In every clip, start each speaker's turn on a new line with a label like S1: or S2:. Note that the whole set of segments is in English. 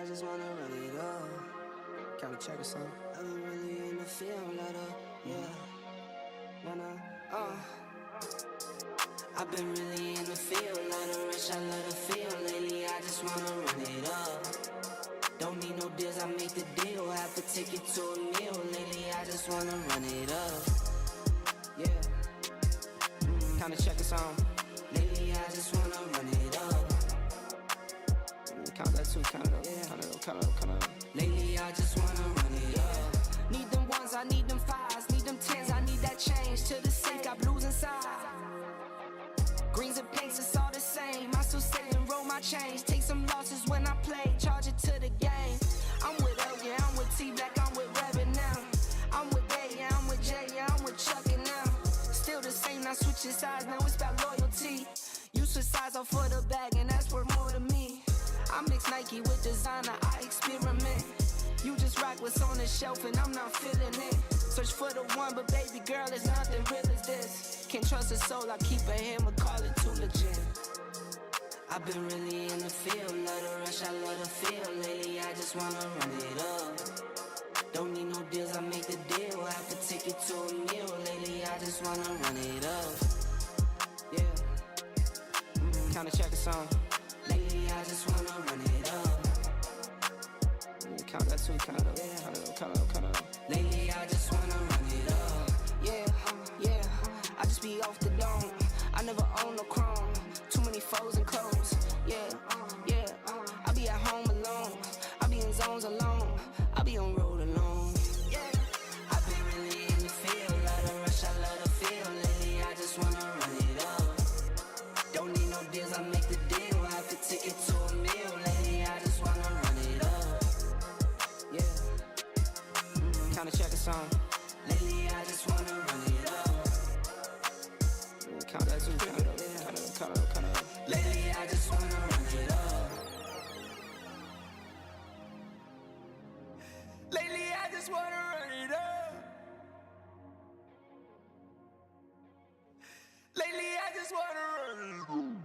S1: I just wanna run it up.
S2: Kinda check or something.
S1: I've been really in the field, let up, yeah. I've been really in the field, let her rush, I let her feel. Lately I just wanna run it up. Don't need no deals, I make the deal. Have to take it to a meal. Lately I just wanna run it up.
S2: Yeah. Kinda check or something.
S1: Lately I just wanna run it up.
S2: Count that too, count it up, count it up.
S1: Lately I just wanna run it up.
S3: Need them ones, I need them fives, need them tens, I need that change. To the sink, got blues inside. Greens and pinks, it's all the same. I still sit and roll my change. Take some losses when I play, charge it to the game. I'm with L, yeah, I'm with T Black, I'm with Rabbit now. I'm with A, yeah, I'm with J, yeah, I'm with Chuck and now. Still the same, not switching sides, now it's about loyalty. You switch sides off for the bag, and that's worth more to me. I mix Nike with designer, I experiment. You just rock what's on the shelf and I'm not feeling it. Search for the one, but baby girl, it's nothing real as this. Can't trust a soul, I keep a hammer, call it too legit.
S1: I've been really in the field, let her rush, I let her feel. Lately I just wanna run it up. Don't need no deals, I make the deal. Have to take it to a meal. Lately I just wanna run it up.
S2: Yeah. Kinda check or something.
S1: Lately I just wanna run it up.
S2: Count that too, count it up, count it up.
S1: Lately I just wanna run it up.
S3: Yeah, I just be off the dome. I never own no chrome. Too many foes and clones. Yeah, I be at home alone. I be in zones alone. I be on road alone.
S1: Yeah, I've been really in the field, let her rush, I let her feel. Lately I just wanna run it up. Don't need no deals, I make the deal. Have to take it to a meal. Lately I just wanna run it up.
S2: Yeah. Kinda check or something.
S1: Lately I just wanna run it up.
S2: Count that too, count it up, count it up.
S1: Lately I just wanna run it up.
S3: Lately I just wanna run it up. Lately I just wanna run it up.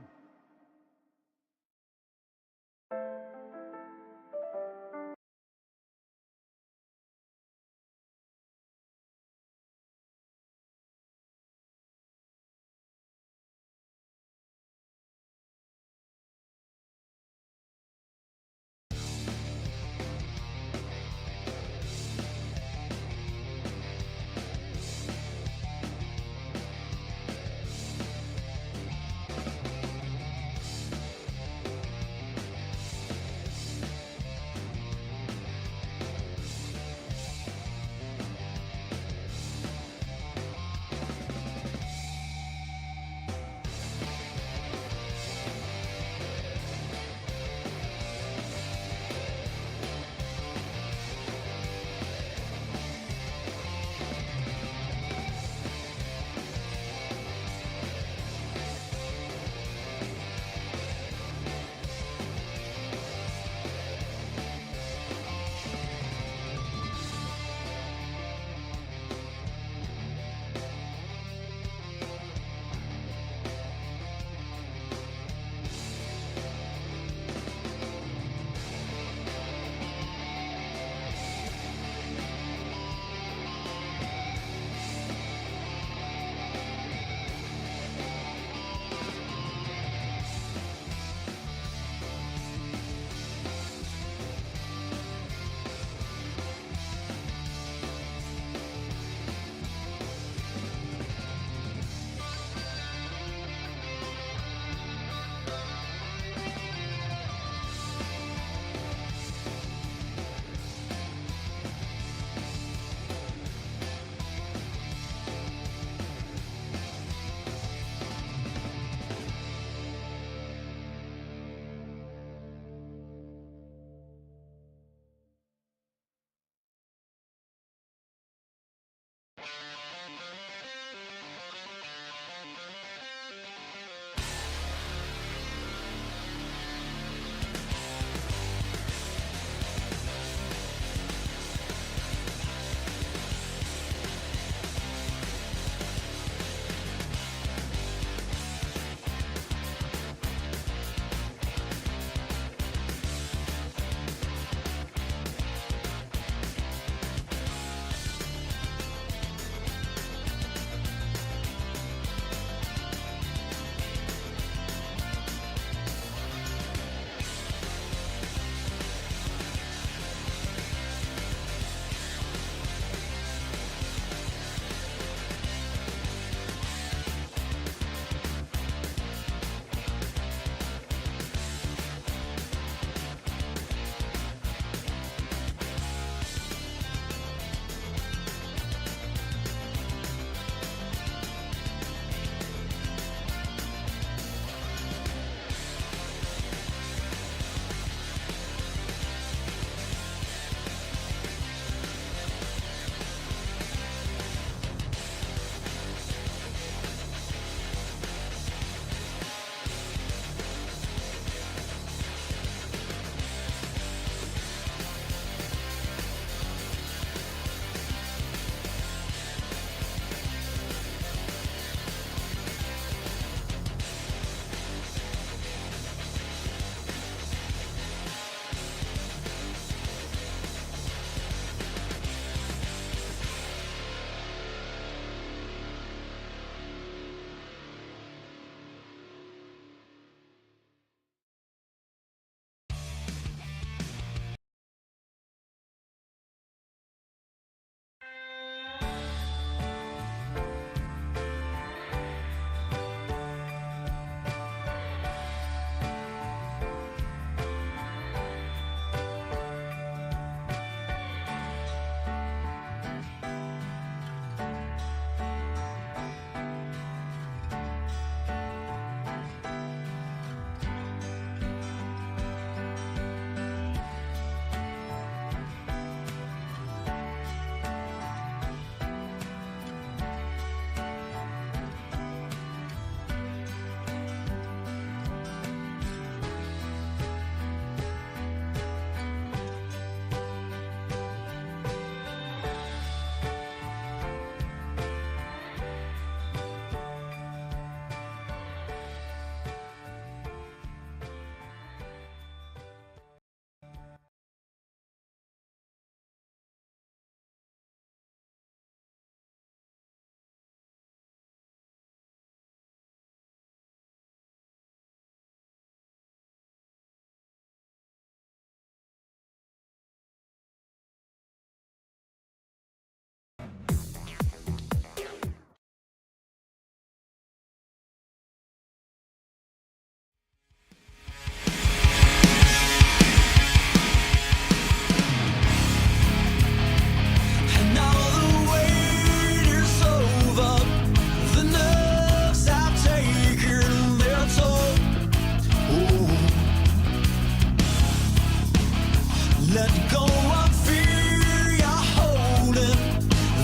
S4: Let go of fear, you're holding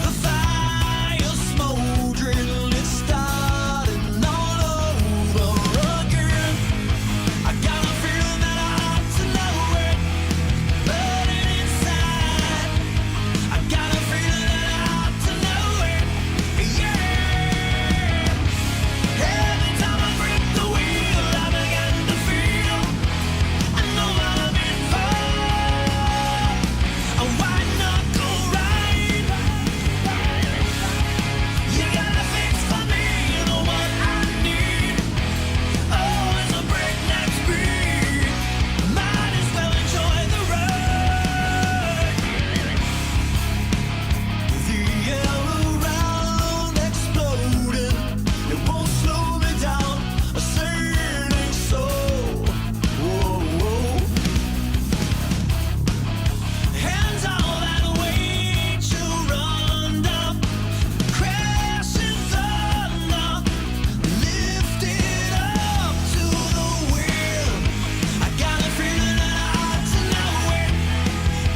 S4: the fire smoldering. It's starting all over again. I got a feeling that I ought to know it, burning inside. I got a feeling that I ought to know it, yeah. Every time I grip the wheel, I begin to feel I know what I'm in for. A white knuckle ride. You got a fix for me, you know what I need. Oh, it's a breakneck speed. Might as well enjoy the ride. The air around exploding. It won't slow me down. I say it ain't so. Whoa, whoa. Hands all that weight you run up. Crashing thunder. Lift it up to the wheel. I got a feeling that I ought to know it,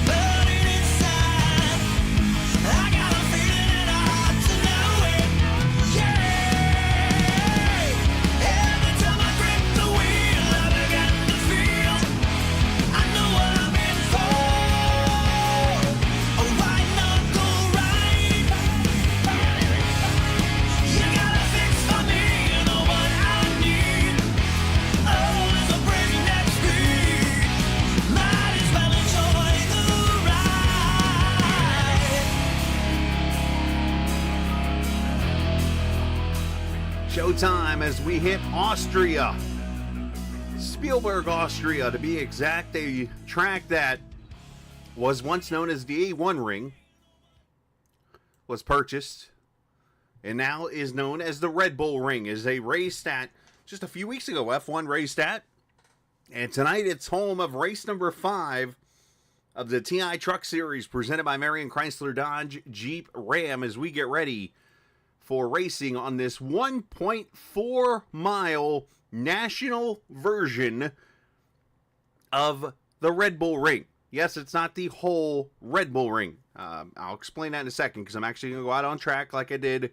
S4: burning inside. I got a feeling that I ought to know it, yeah. Every time I grip the wheel, I begin to feel I know what I'm in for. A white knuckle ride. You got a fix for me, you know what I need. Oh, it's a breakneck speed. Might as well enjoy the ride.
S5: Showtime as we hit Austria. Spielberg, Austria, to be exact. A track that was once known as the A1 Ring, was purchased, and now is known as the Red Bull Ring. Is a race that just a few weeks ago F1 raced at, and tonight it's home of race number 5 of the TI Truck Series presented by Marion Chrysler Dodge Jeep Ram as we get ready for racing on this 1.4 mile national version of the Red Bull Ring. Yes, it's not the whole Red Bull Ring. I'll explain that in a second because I'm actually going to go out on track like I did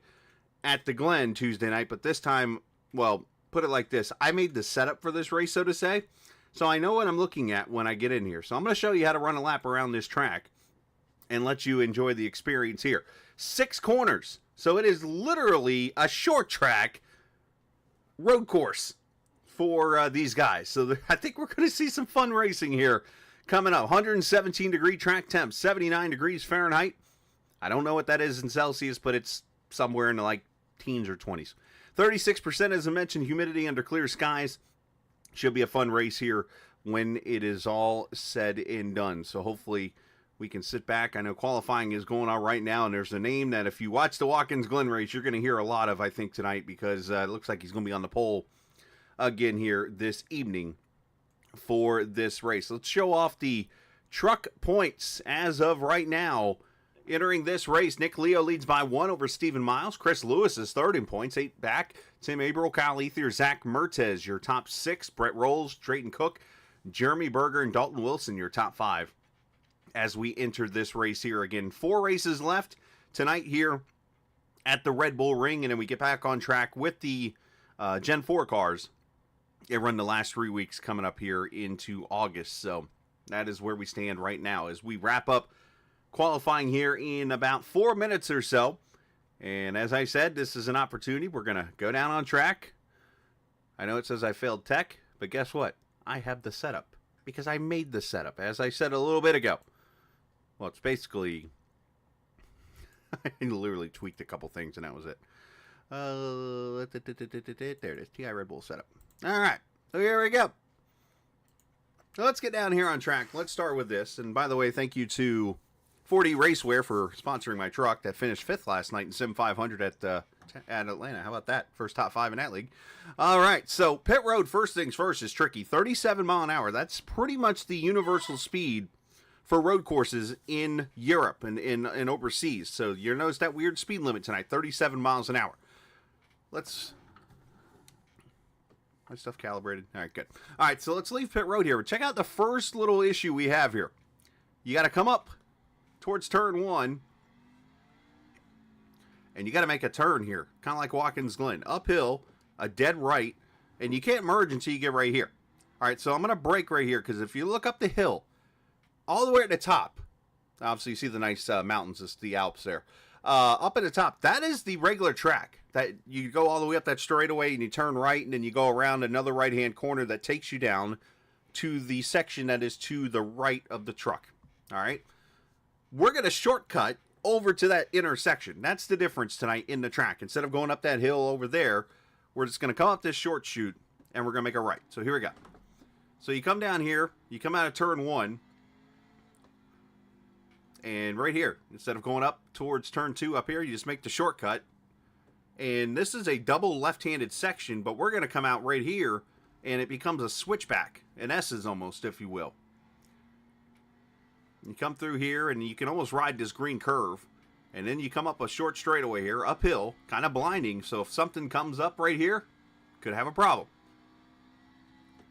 S5: at the Glen Tuesday night. But this time, well, put it like this. I made the setup for this race, so to say. So I know what I'm looking at when I get in here. So I'm going to show you how to run a lap around this track and let you enjoy the experience here. 6 corners. So it is literally a short track road course for these guys. So I think we're going to see some fun racing here coming up. 117 degree track temp, 79 degrees Fahrenheit. I don't know what that is in Celsius, but it's somewhere in the like teens or 20s. 36%, as I mentioned, humidity under clear skies. Should be a fun race here when it is all said and done. So hopefully we can sit back. I know qualifying is going on right now, and there's a name that if you watch the Watkins Glen race, you're going to hear a lot of, I think, tonight, because it looks like he's going to be on the pole again here this evening for this race. Let's show off the truck points as of right now. Entering this race, Nick Leo leads by 1 over Stephen Miles. Chris Lewis is third in points, 8 back. Tim Averill, Kyle Ethier, Zach Mertez, your top 6. Brett Rolls, Drayton Cook, Jeremy Berger, and Dalton Wilson, your top 5. As we enter this race here again. 4 races left tonight here at the Red Bull Ring, and then we get back on track with the Gen 4 cars. They run the last 3 weeks coming up here into August, so that is where we stand right now as we wrap up qualifying here in about 4 minutes or so. And as I said, this is an opportunity. We're going to go down on track. I know it says I failed tech, but guess what? I have the setup because I made the setup, as I said a little bit ago. Well, it's basically, I literally tweaked a couple things and that was it. There it is, TI Red Bull setup. All right, so here we go. So let's get down here on track. Let's start with this. And by the way, thank you to 4D Racewear for sponsoring my truck that finished 5th last night in Sim 500 at Atlanta. How about that? First top 5 in that league. All right, so pit road, first things first, is tricky. 37 mile an hour. That's pretty much the universal speed for road courses in Europe and in overseas. So you'll notice that weird speed limit tonight, 37 miles an hour. My stuff calibrated. All right, good. All right, so let's leave pit road here. Check out the first little issue we have here. You got to come up towards turn 1. And you got to make a turn here. Kind of like Watkins Glen. Uphill, a dead right. And you can't merge until you get right here. All right, so I'm going to brake right here. Because if you look up the hill, all the way at the top. Obviously, you see the nice mountains. It's the Alps there. Up at the top, that is the regular track. That you go all the way up that straightaway and you turn right. And then you go around another right-hand corner that takes you down to the section that is to the right of the truck. All right. We're going to shortcut over to that intersection. That's the difference tonight in the track. Instead of going up that hill over there, we're just going to come up this short chute and we're going to make a right. So here we go. So you come down here, you come out of turn 1, and right here, instead of going up towards turn 2 up here, you just make the shortcut. And this is a double left-handed section, but we're going to come out right here and it becomes a switchback, an S's almost, if you will. You come through here, and you can almost ride this green curve. And then you come up a short straightaway here, uphill, kind of blinding. So if something comes up right here, could have a problem.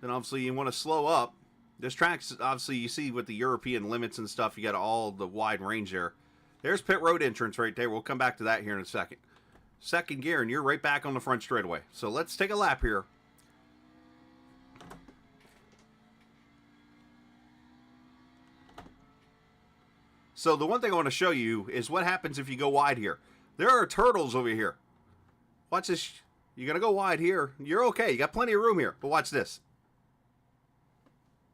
S5: Then obviously you want to slow up. This track's, obviously, you see with the European limits and stuff, you got all the wide range there. There's pit road entrance right there. We'll come back to that here in a second. Second gear, and you're right back on the front straightaway. So let's take a lap here. So the one thing I want to show you is what happens if you go wide here. There are turtles over here. Watch this. You're going to go wide here. You're okay. You got plenty of room here. But watch this.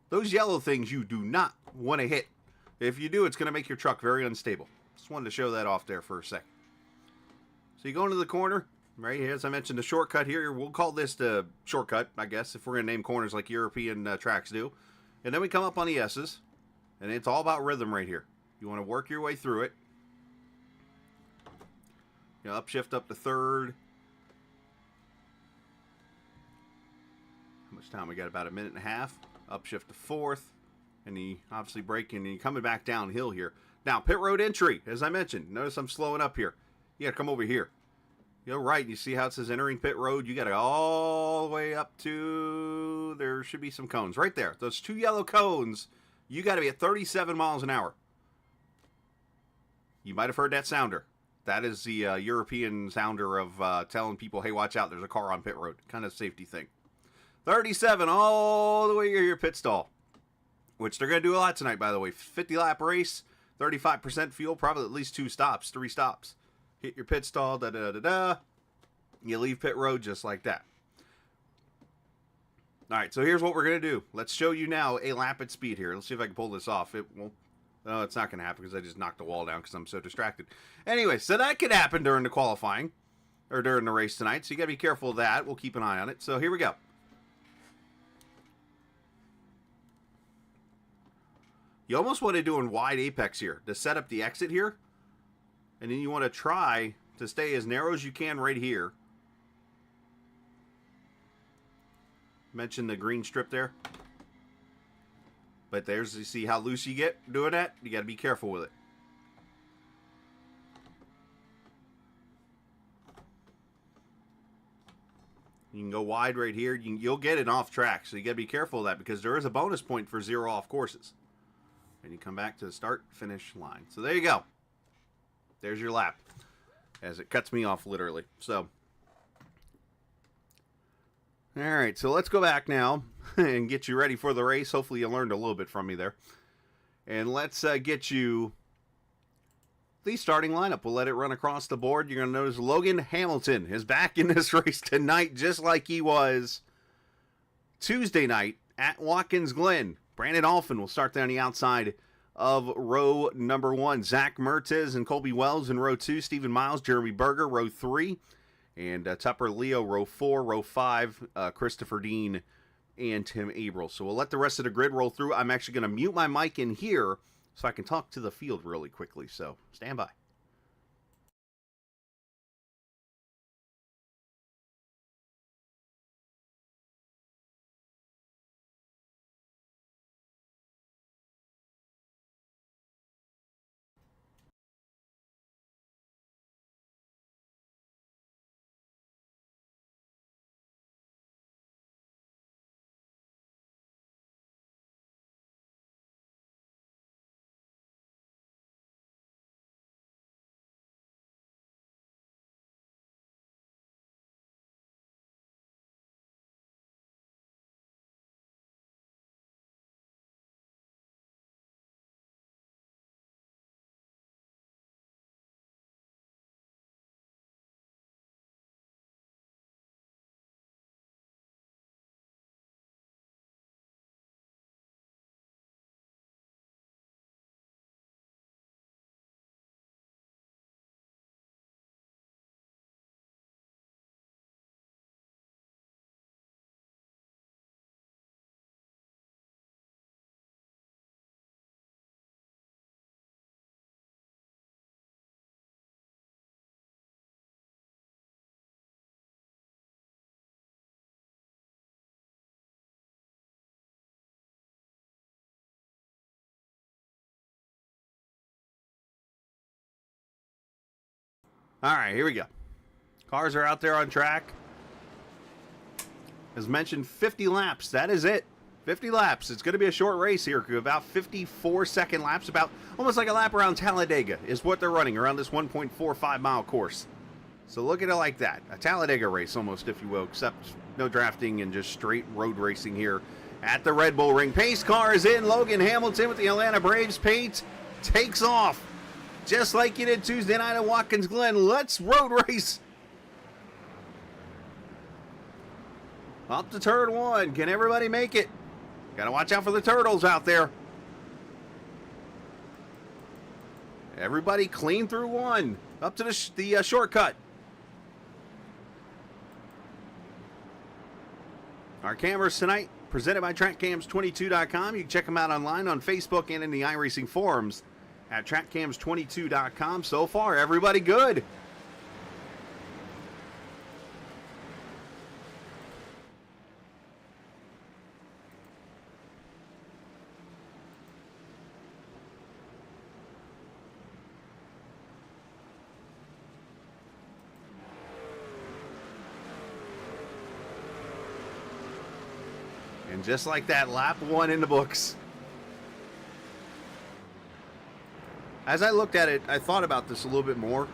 S5: Those yellow things you do not want to hit. If you do, it's going to make your truck very unstable. Just wanted to show that off there for a second. So you go into the corner. Right here, as I mentioned, the shortcut here. We'll call this the shortcut, I guess, if we're going to name corners like European tracks do. And then we come up on the S's. And it's all about rhythm right here. You want to work your way through it. You know, upshift up to third. How much time? We got about a minute and a half. Upshift to fourth. And you obviously braking and you're coming back downhill here. Now, pit road entry, as I mentioned. Notice I'm slowing up here. You got to come over here. You go right. You see how it says entering pit road? You got to go all the way up to... There should be some cones right there. Those 2 yellow cones, you got to be at 37 miles an hour. You might have heard that sounder. That is the European sounder of telling people, hey, watch out, there's a car on pit road. Kind of safety thing. 37 all the way to your pit stall. Which they're going to do a lot tonight, by the way. 50-lap race, 35% fuel, probably at least 3 stops. Hit your pit stall, da-da-da-da. You leave pit road just like that. All right, so here's what we're going to do. Let's show you now a lap at speed here. Let's see if I can pull this off. It won't. No, it's not going to happen because I just knocked the wall down because I'm so distracted. Anyway, so that could happen during the qualifying or during the race tonight. So you got to be careful of that. We'll keep an eye on it. So here we go. You almost want to do in wide apex here to set up the exit here. And then you want to try to stay as narrow as you can right here. Mention the green strip there. But there's, you see how loose you get doing that? You got to be careful with it. You can go wide right here. You'll get it off track, so you got to be careful of that because there is a bonus point for 0 off courses. And you come back to the start-finish line. So there you go. There's your lap. As it cuts me off, literally. So, all right, so let's go back now and get you ready for the race. Hopefully you learned a little bit from me there. And let's get you the starting lineup. We'll let it run across the board. You're going to notice Logan Hamilton is back in this race tonight, just like he was Tuesday night at Watkins Glen. Brandon Alphin will start there on the outside of row number 1. Zach Mertes and Colby Wells in row 2. Stephen Miles, Jeremy Berger, row 3. And Tupper Leo, row 4. Row 5, Christopher Dean and Tim Abril. So we'll let the rest of the grid roll through. I'm actually going to mute my mic in here so I can talk to the field really quickly. So stand by. All right, here we go. Cars are out there on track. As mentioned, 50 laps. That is it. 50 laps. It's going to be a short race here. About 54-second laps. About almost like a lap around Talladega is what they're running around this 1.45-mile course. So look at it like that. A Talladega race almost, if you will, except no drafting and just straight road racing here at the Red Bull Ring. Pace car is in. Logan Hamilton with the Atlanta Braves paint takes off. Just like you did Tuesday night at Watkins Glen. Let's road race. Up to turn one. Can everybody make it? Gotta watch out for the turtles out there. Everybody clean through one. Up to the shortcut. Our cameras tonight presented by TrackCams22.com. You can check them out online on Facebook and in the iRacing forums at TrackCams22.com. So far, everybody good. And just like that, lap one in the books. As I looked at it, I thought about this a little bit more.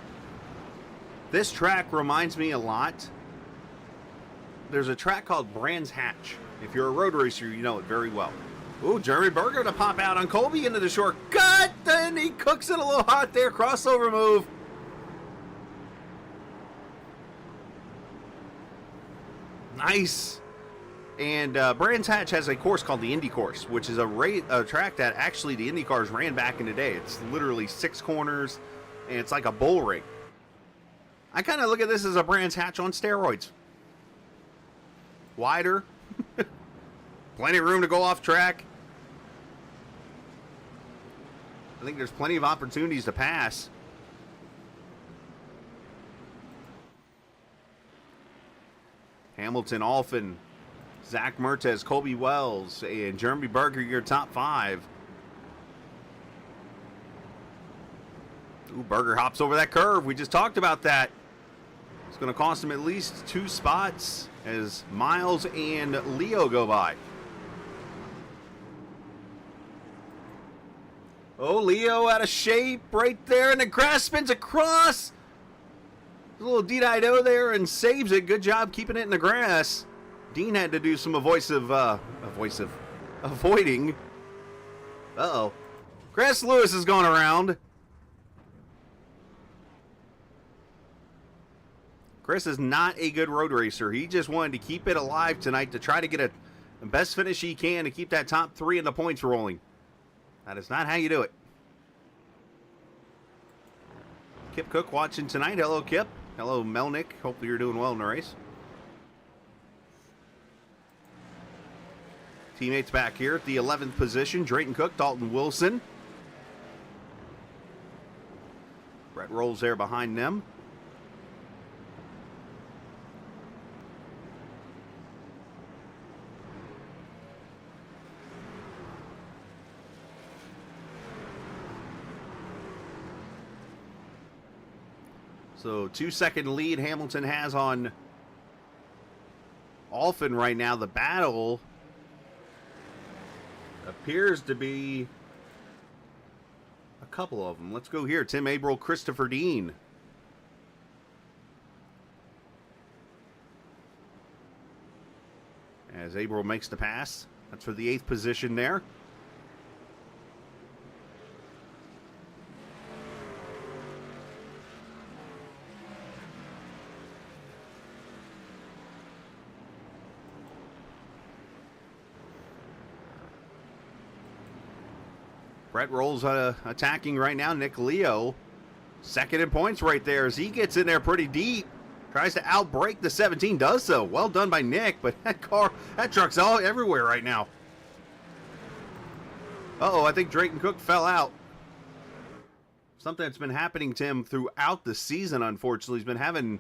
S5: This track reminds me a lot. There's a track called Brands Hatch. If you're a road racer, you know it very well. Ooh, Jeremy Berger to pop out on Colby into the shortcut. Then he cooks it a little hot there. Crossover move. Nice. And Brands Hatch has a course called the Indy Course, which is a track that actually the Indy cars ran back in the day. It's literally 6 corners, and it's like a bull ring. I kind of look at this as a Brands Hatch on steroids. Wider. Plenty of room to go off track. I think there's plenty of opportunities to pass. Hamilton, Alphin, Zach Mertes, Colby Wells, and Jeremy Berger, your top 5. Ooh, Berger hops over that curve. We just talked about that. It's going to cost him at least 2 spots as Miles and Leo go by. Oh, Leo out of shape right there, and the grass spins across. A little D-Dido there and saves it. Good job keeping it in the grass. Dean had to do some avoiding. Uh-oh. Chris Lewis has gone around. Chris is not a good road racer. He just wanted to keep it alive tonight to try to get the best finish he can to keep that top 3 in the points rolling. That is not how you do it. Kip Cook watching tonight. Hello, Kip. Hello, Melnick. Hopefully you're doing well in the race. Teammates back here at the 11th position. Drayton Cook, Dalton Wilson. Brett Rolls there behind them. So 2-second lead Hamilton has on Alphin right now. The battle appears to be a couple of them. Let's go here. Tim Abril, Christopher Dean. As Abril makes the pass. That's for the 8th position there. Brett Rolls attacking right now. Nick Leo, 2nd in points right there as he gets in there pretty deep. Tries to outbrake the 17, does so. Well done by Nick, but that truck's all everywhere right now. Uh-oh, I think Drayton Cook fell out. Something that's been happening to him throughout the season, unfortunately. He's been having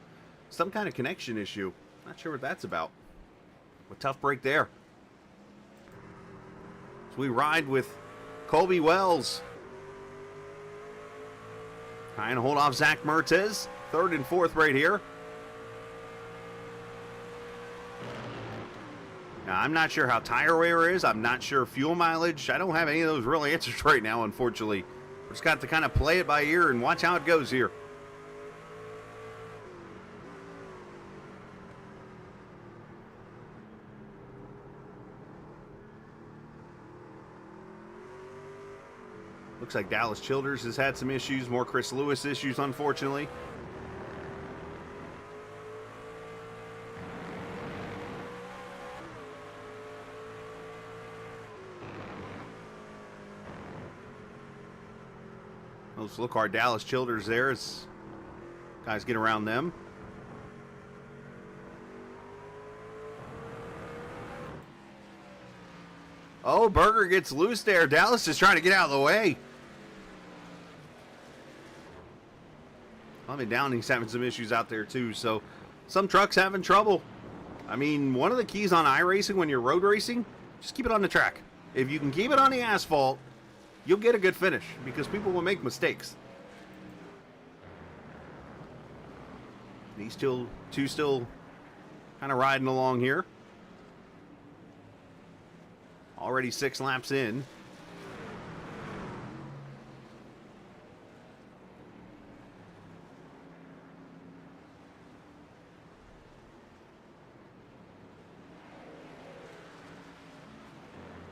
S5: some kind of connection issue. Not sure what that's about. A tough break there. So we ride with Colby Wells. Trying to hold off Zach Mertes. Third and fourth right here. Now, I'm not sure how tire wear is. I'm not sure fuel mileage. I don't have any of those real answers right now, unfortunately. We're just got to kind of play it by ear and watch how it goes here. Looks like Dallas Childers has had some issues, more Chris Lewis issues, unfortunately. Let's look our Dallas Childers there as guys get around them. Oh, Berger gets loose there. Dallas is trying to get out of the way. I mean, Downing's having some issues out there too, so some trucks having trouble. I mean, one of the keys on iRacing when you're road racing, just keep it on the track. If you can keep it on the asphalt, you'll get a good finish because people will make mistakes. These two still kind of riding along here. Already 6 laps in.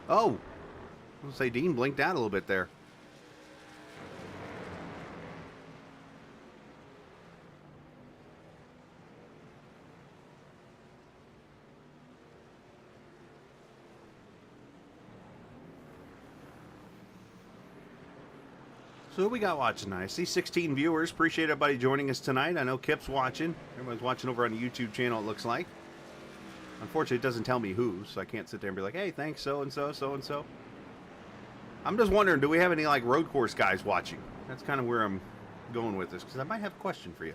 S5: Oh, I'll say Dean blinked out a little bit there. So who we got watching tonight? I see 16 viewers. Appreciate everybody joining us tonight. I know Kip's watching. Everyone's watching over on the YouTube channel, it looks like. Unfortunately, it doesn't tell me who, so I can't sit there and be like, hey, thanks, so-and-so, so-and-so. I'm just wondering, do we have any, like, road course guys watching? That's kind of where I'm going with this, because I might have a question for you.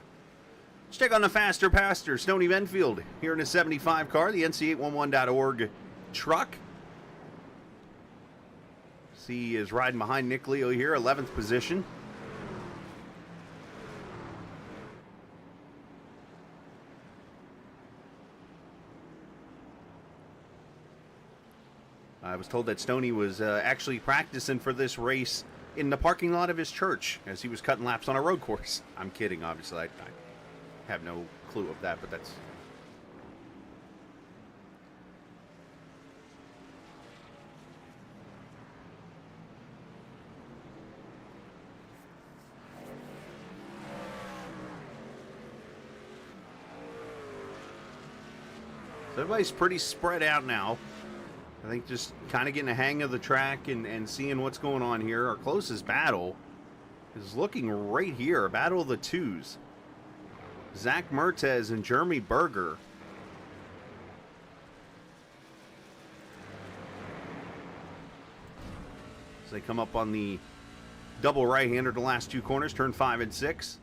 S5: Let's check on the Faster Pastor, Stoney Benfield, here in a 75 car, the NC811.org truck. He is riding behind Nick Leo here, 11th position. I was told that Stoney was actually practicing for this race in the parking lot of his church as he was cutting laps on a road course. I'm kidding, obviously. I have no clue of that, but that's... So everybody's pretty spread out now. I think just kind of getting a hang of the track and seeing what's going on here. Our closest battle is looking right here. A battle of the twos. Zach Mertez and Jeremy Berger. As they come up on the double right-hander the last 2 corners, turn 5 and 6.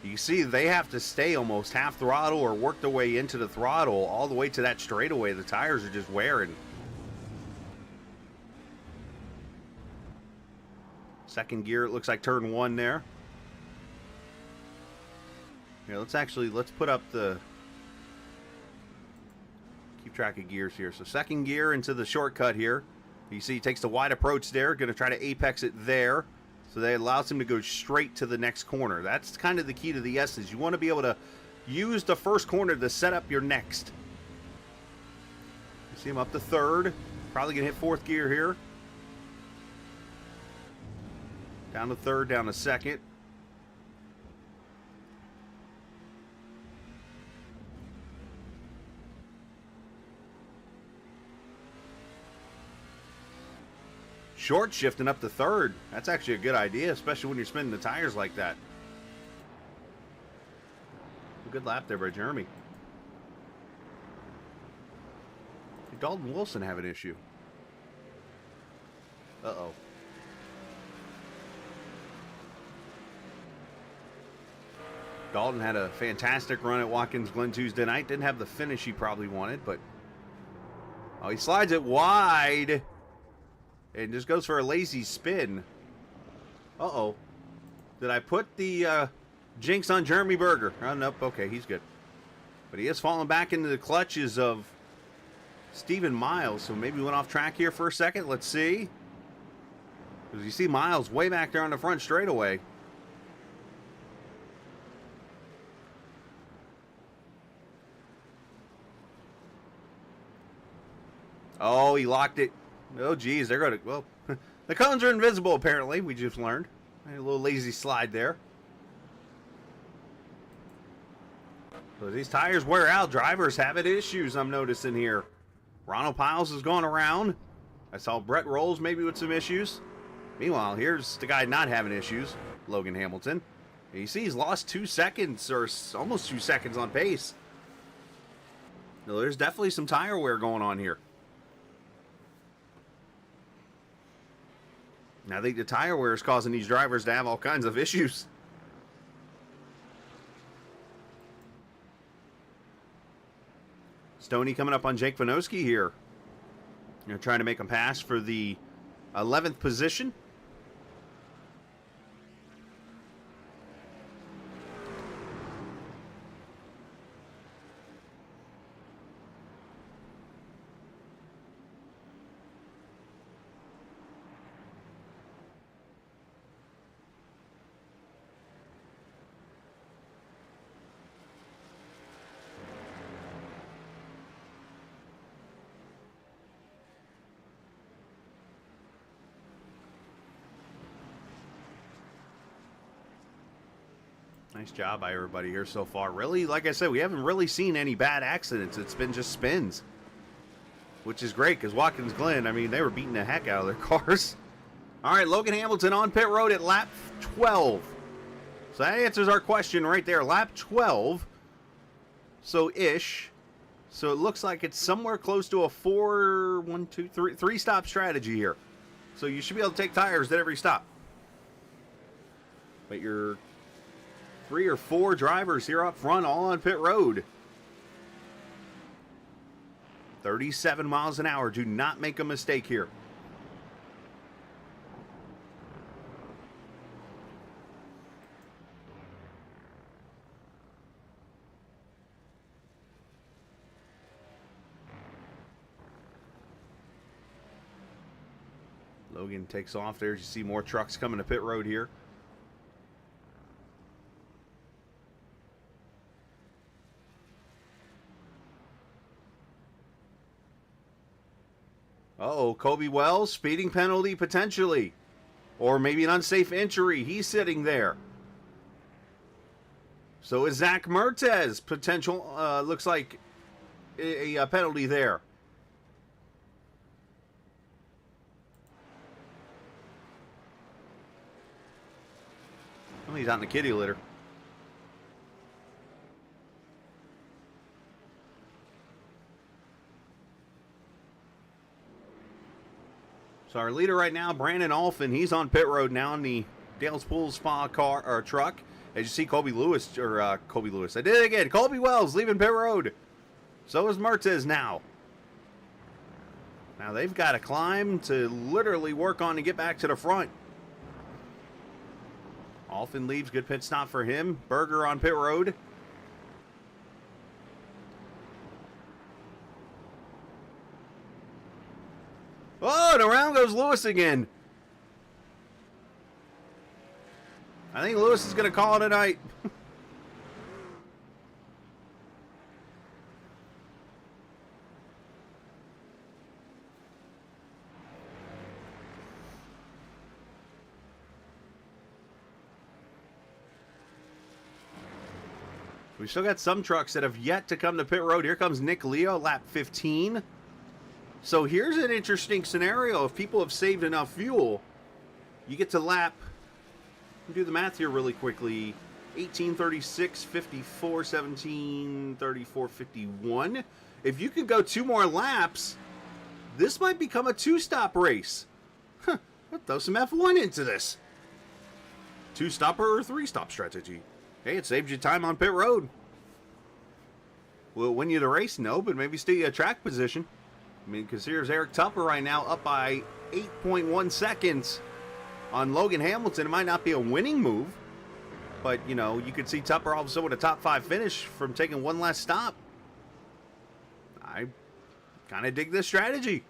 S5: You see, they have to stay almost half throttle or work their way into the throttle all the way to that straightaway. The tires are just wearing. Second gear, it looks like turn 1 there. Here, let's put up the... Keep track of gears here. So second gear into the shortcut here. You see he takes the wide approach there. Going to try to apex it there. So that allows him to go straight to the next corner. That's kind of the key to the S's. You want to be able to use the first corner to set up your next. You see him up to third. Probably going to hit 4th gear here. Down to third, down to second. Short shifting up to third. That's actually a good idea, especially when you're spinning the tires like that. A good lap there by Jeremy. Did Dalton Wilson have an issue? Uh-oh. Dalton had a fantastic run at Watkins Glen Tuesday night. Didn't have the finish he probably wanted, but oh, he slides it wide and just goes for a lazy spin. Uh-oh. Did I put the jinx on Jeremy Berger? Oh, nope. Okay, he's good. But he is falling back into the clutches of Stephen Miles, so maybe we went off track here for a second. Let's see. Because you see Miles way back there on the front straightaway. Oh, he locked it. Oh, geez, they're going to... Well, the cones are invisible, apparently. We just learned. A little lazy slide there. So these tires wear out. Drivers having issues, I'm noticing here. Ronald Piles has gone around. I saw Brett Rolls maybe with some issues. Meanwhile, here's the guy not having issues, Logan Hamilton. And you see he's lost 2 seconds, or almost 2 seconds on pace. No, there's definitely some tire wear going on here. I think the tire wear is causing these drivers to have all kinds of issues. Stoney coming up on Jake Vanoski here. Trying to make him pass for the 11th position. Nice job by everybody here so far. Really, like I said, we haven't really seen any bad accidents. It's been just spins, which is great because Watkins Glen, I mean, they were beating the heck out of their cars. All right, Logan Hamilton on pit road at lap 12. So that answers our question right there. Lap 12. So ish. So it looks like it's somewhere close to a 3 stop strategy here. So you should be able to take tires at every stop. But you're 3 or 4 drivers here up front, all on pit road. 37 miles an hour. Do not make a mistake here. Logan takes off there. You see more trucks coming to pit road here. Uh-oh, Kobe Wells, speeding penalty potentially. Or maybe an unsafe entry. He's sitting there. So is Zach Mertez potential, looks like a penalty there. Well, he's out in the kitty litter. So our leader right now, Brandon Alphin, he's on pit road now in the Dale's Pool Spa car or truck. As you see, Colby Lewis. I did it again. Colby Wells leaving pit road. So is Mertez now. Now they've got to climb to literally work on to get back to the front. Alphin leaves. Good pit stop for him. Berger on pit road. Oh, and around goes Lewis again. I think Lewis is going to call it a night. We still got some trucks that have yet to come to pit road. Here comes Nick Leo, lap 15. So here's an interesting scenario. If people have saved enough fuel, you get to lap, do the math here really quickly, 18:36, 54, 17, 34, 51. If you can go 2 more laps, this might become a 2-stop race. Huh, let's throw some F1 into this. 2-stopper or 3-stop strategy. Hey, it saves you time on pit road. Will it win you the race? No, but maybe stay a track position. I mean, because here's Eric Tupper right now up by 8.1 seconds on Logan Hamilton. It might not be a winning move, but, you know, you could see Tupper all of a sudden with a top 5 finish from taking one last stop. I kind of dig this strategy.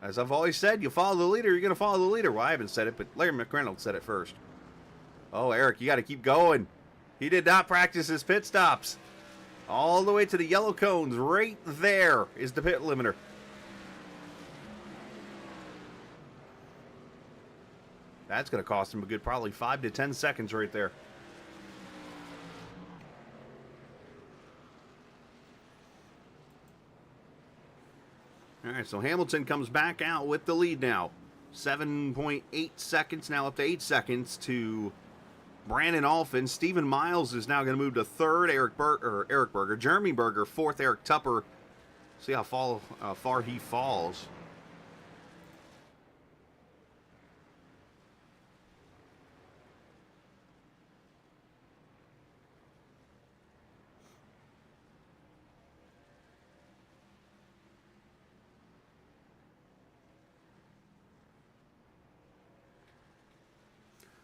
S5: As I've always said, you follow the leader, you're going to follow the leader. Well, I haven't said it, but Larry McReynolds said it first. Oh, Eric, you got to keep going. He did not practice his pit stops. All the way to the yellow cones. Right there is the pit limiter. That's going to cost him a good probably 5 to 10 seconds right there. All right, so Hamilton comes back out with the lead now. 7.8 seconds, now up to 8 seconds to Brandon Alphin. Stephen Miles is now going to move to third. Eric Berger. Jeremy Berger, fourth. Eric Tupper. See how far he falls.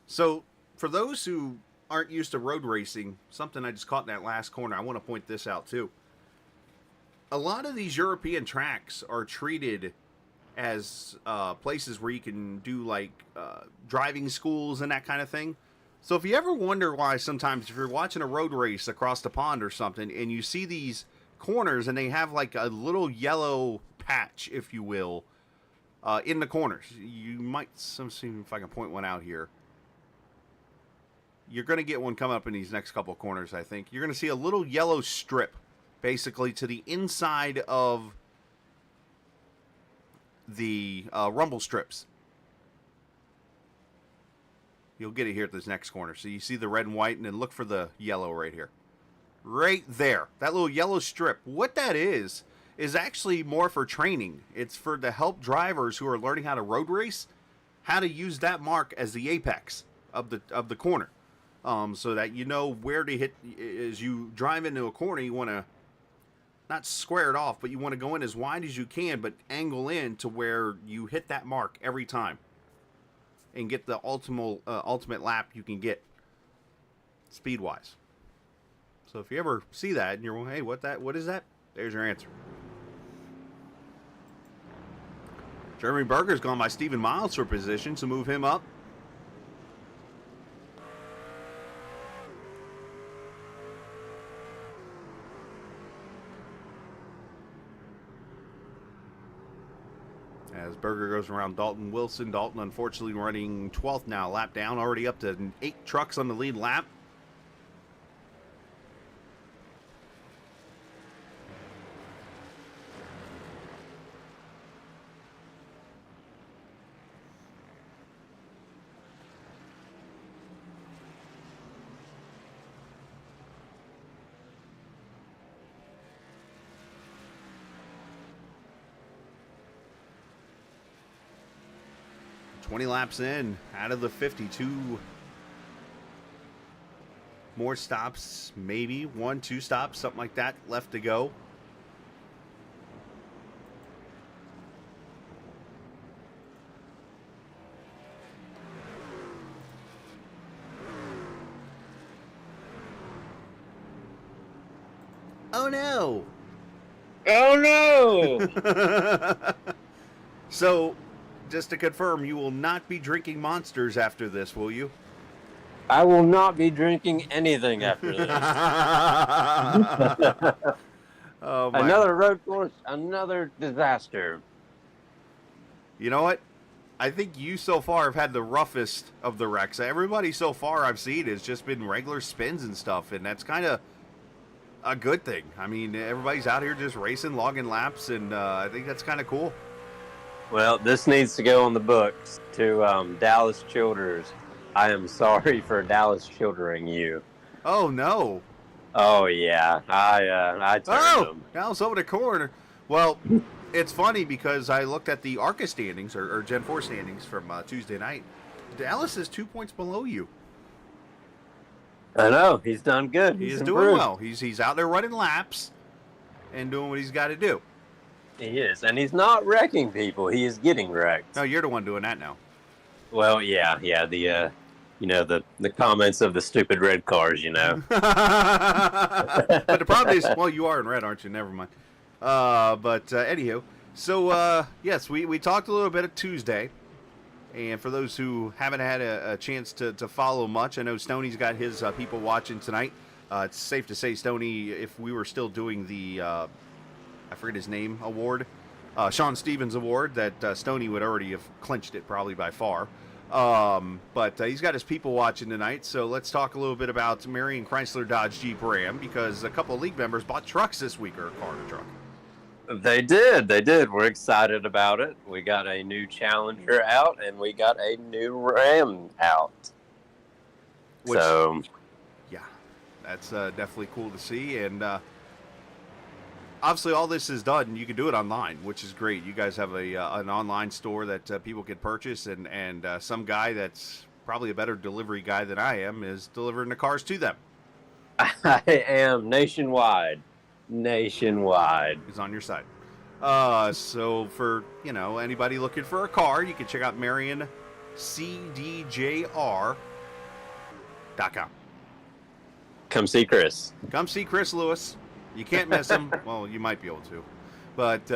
S5: So, for those who aren't used to road racing, something I just caught in that last corner, I want to point this out too. A lot of these European tracks are treated as places where you can do like driving schools and that kind of thing. So if you ever wonder why sometimes if you're watching a road race across the pond or something and you see these corners and they have like a little yellow patch, if you will, in the corners. You might, see if I can point one out here. You're going to get one coming up in these next couple of corners, I think. You're going to see a little yellow strip, basically, to the inside of the rumble strips. You'll get it here at this next corner. So you see the red and white, and then look for the yellow right here. Right there. That little yellow strip. What that is actually more for training. It's for to help drivers who are learning how to road race, how to use that mark as the apex of the corner. So that you know where to hit. As you drive into a corner, you want to not square it off, but you want to go in as wide as you can, but angle in to where you hit that mark every time and get the ultimate lap you can get speed-wise. So if you ever see that and you're like, hey, what is that? There's your answer. Jeremy Berger's gone by Stephen Miles for position, so move him up. As Berger goes around Dalton Wilson. Dalton, unfortunately, running 12th now. Lap down. Already up to 8 trucks on the lead lap. Laps in, out of the 52. More stops, maybe 1-2 stops, something like that left to go. Oh no!
S6: Oh no!
S5: So, just to confirm, you will not be drinking Monsters after this, will you?
S6: I will not be drinking anything after this.
S5: Oh,
S6: another road course, another disaster.
S5: You know what? I think you so far have had the roughest of the wrecks. Everybody so far I've seen has just been regular spins and stuff, and that's kind of a good thing. I mean, everybody's out here just racing, logging laps, and I think that's kind of cool.
S6: Well, this needs to go on the books to Dallas Childers. I am sorry for Dallas Childering you.
S5: Oh, no.
S6: Oh, yeah. I turned them.
S5: Dallas over the corner. Well, it's funny because I looked at the ARCA standings, or Gen 4 standings from Tuesday night. Dallas is 2 points below you.
S6: I know he's done good.
S5: He is
S6: improved.
S5: doing well. He's out there running laps and doing what he's got to do.
S6: He is, and he's not wrecking people. He is getting wrecked.
S5: No, you're the one doing that now.
S6: Well, yeah. The the comments of the stupid red cars.
S5: But the problem is, well, you are in red, aren't you? Never mind. Anywho, so yes, we talked a little bit of Tuesday, and for those who haven't had a chance to follow much, I know Stoney's got his people watching tonight. It's safe to say, Stoney, if we were still doing the I forget his name award, Sean Stevens Award, that Stoney would already have clinched it probably by far. But he's got his people watching tonight, so let's talk a little bit about Marion Chrysler Dodge Jeep Ram, because a couple of league members bought trucks this week, or a car and a truck.
S6: They did. We're excited about it. We got a new Challenger out, and we got a new Ram out. So,
S5: yeah, that's definitely cool to see, and obviously all this is done. You can do it online, which is great. You guys have an online store that people can purchase, and some guy that's probably a better delivery guy than I am is delivering the cars to them.
S6: I am nationwide.
S5: He's on your side. So for anybody looking for a car, you can check out MarionCDJR.com.
S6: Come see Chris.
S5: Come see Chris Lewis. You can't miss him. Well, you might be able to, but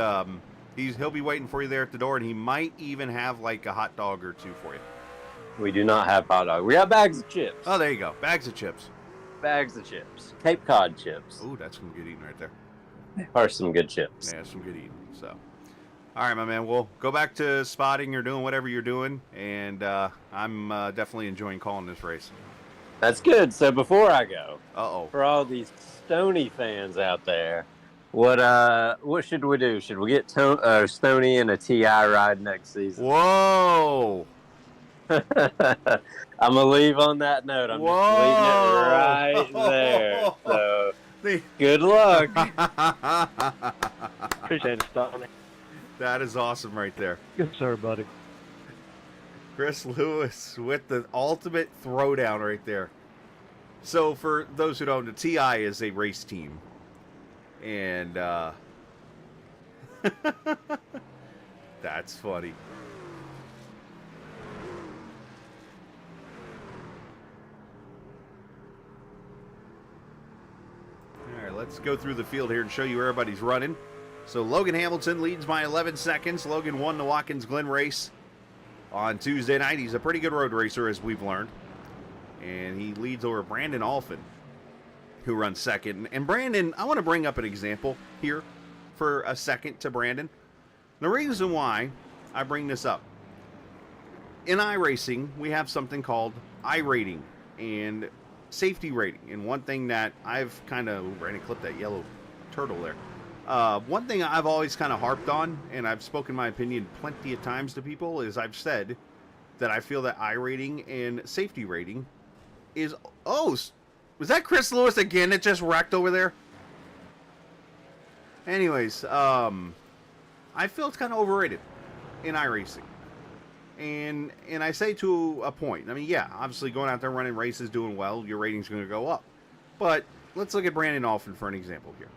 S5: he'll be waiting for you there at the door, and he might even have like a hot dog or two for you.
S6: We do not have hot dog. We have bags of chips.
S5: Oh, there you go. Bags of chips.
S6: Bags of chips. Cape Cod chips.
S5: Ooh, that's some good eating right there.
S6: Are some good chips.
S5: Yeah, some good eating. So, all right, my man. We'll go back to spotting or doing whatever you're doing, and I'm definitely enjoying calling this race.
S6: That's good. So before I go,
S5: Uh-oh.
S6: for all these Stoney fans out there, what should we do? Should we get Stoney in a TI ride next season?
S5: Whoa!
S6: I'm gonna leave on that note. I'm just leaving it right there. So good luck.
S2: Appreciate it, Stoney.
S5: That is awesome right there.
S2: Good sir, buddy.
S5: Chris Lewis with the ultimate throwdown right there. So for those who don't know, TI is a race team. And that's funny. All right, let's go through the field here and show you where everybody's running. So Logan Hamilton leads by 11 seconds. Logan won the Watkins Glen race on Tuesday night. He's a pretty good road racer, as we've learned. And he leads over Brandon Alphin, who runs second. And Brandon, I want to bring up an example here for a second to Brandon. The reason why I bring this up, in iRacing, we have something called iRating and safety rating. And one thing that I've kind of, Brandon, clip that yellow turtle there. One thing I've always kind of harped on, and I've spoken my opinion plenty of times to people, is I've said that I feel that iRating and safety rating is... Oh, was that Chris Lewis again that just wrecked over there? Anyways, I feel it's kind of overrated in iRacing. And I say to a point. I mean, yeah, obviously going out there running races, doing well, your rating's going to go up. But let's look at Brandon Alphin for an example here.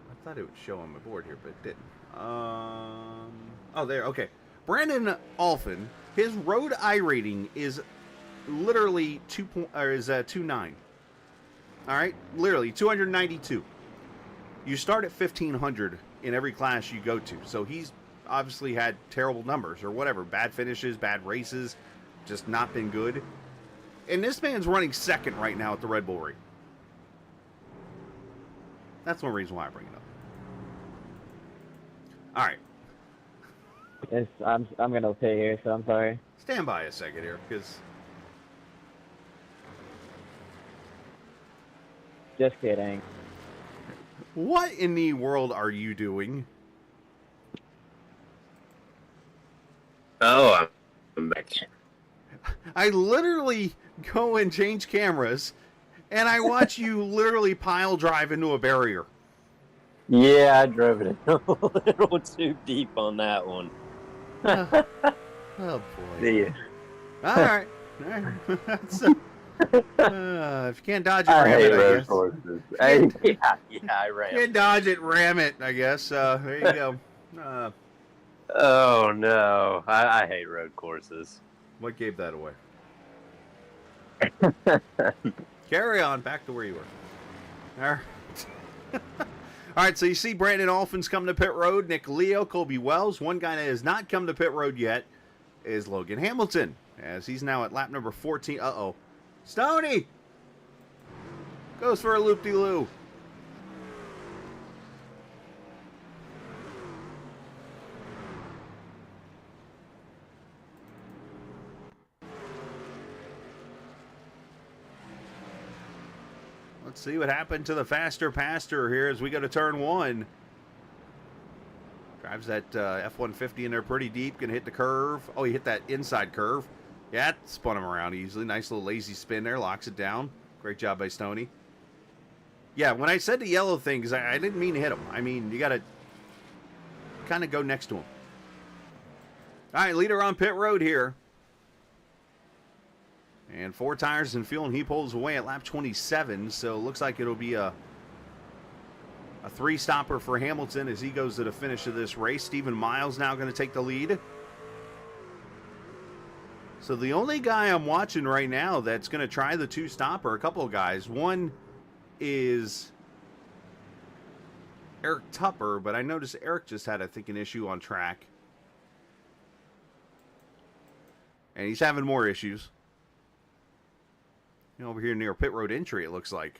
S5: I thought it would show on my board here, but it didn't. Oh, there. Okay. Brandon Alphin, his road iRating is literally 2.9. All right, literally 292. You start at 1500 in every class you go to. So he's obviously had terrible numbers or whatever, bad finishes, bad races, just not been good. And this man's running second right now at the Red Bull Ring. That's one reason why I bring it up. All right.
S7: Yes, I'm gonna pay here, so I'm sorry.
S5: Stand by a second here, because...
S7: Just kidding.
S5: What in the world are you doing?
S6: Oh, I'm back.
S5: I literally go and change cameras, and I watch you literally pile drive into a barrier.
S6: Yeah, I drove it a little too deep on that one.
S5: Oh, boy.
S6: Yeah.
S5: All right. That's, if you can't dodge it,
S6: I
S5: ram
S6: hate
S5: it, I
S6: road
S5: guess.
S6: courses. Hey, yeah, I ran.
S5: Can't dodge it, ram it, I guess. There you go.
S6: Oh no, I hate road courses.
S5: What gave that away? Carry on, back to where you were. All right. All right, so you see Brandon Alphin's coming to pit road, Nick Leo, Colby Wells. One guy that has not come to pit road yet is Logan Hamilton, as he's now at lap number 14. Uh-oh. Stoney! Goes for a loop-de-loo. Let's see what happened to the faster pastor here as we go to turn 1. Drives that F-150 in there pretty deep. Gonna hit the curve. Oh, he hit that inside curve. Yeah, it spun him around easily. Nice little lazy spin there. Locks it down. Great job by Stoney. Yeah, when I said the yellow things, I didn't mean to hit him. I mean, you gotta kind of go next to him. All right, leader on pit road here. And 4 tires and fuel, and he pulls away at lap 27. So it looks like it'll be a 3-stopper for Hamilton as he goes to the finish of this race. Stephen Miles now going to take the lead. So the only guy I'm watching right now that's going to try the 2-stopper, a couple of guys. One is Eric Tupper, but I noticed Eric just had, I think, an issue on track. And he's having more issues. You know, over here near pit road entry, it looks like.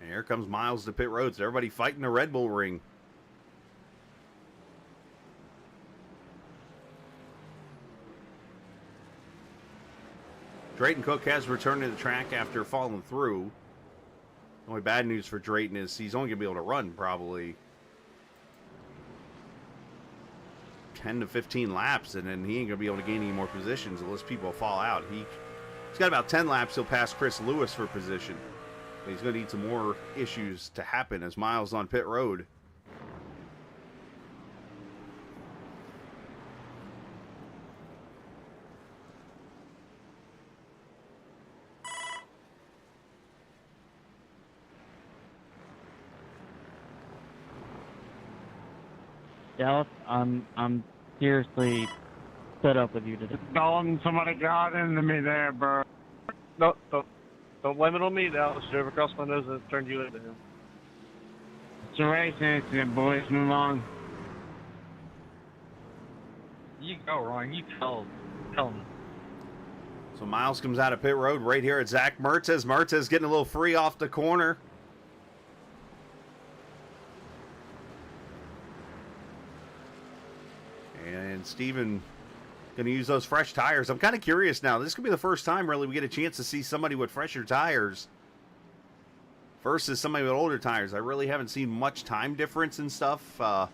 S5: And here comes Miles to pit road. So everybody fighting the Red Bull ring. Drayton Cook has returned to the track after falling through. The only bad news for Drayton is he's only going to be able to run probably 10 to 15 laps, and then he ain't going to be able to gain any more positions unless people fall out. He's got about 10 laps. He'll pass Chris Lewis for position. But he's going to need some more issues to happen as Miles on pit road.
S7: Dallas, I'm seriously fed up with you today.
S8: Dalton, somebody got into me there, bro.
S9: No, don't blame it on me now. She drove across my nose and turned you into him.
S8: It's a race incident, boys. Move on.
S9: You go, Ryan. You tell him.
S5: So Miles comes out of pit road right here at Zach Mertes. Mertes getting a little free off the corner. And Steven going to use those fresh tires. I'm kind of curious now. This could be the first time, really, we get a chance to see somebody with fresher tires versus somebody with older tires. I really haven't seen much time difference and stuff. I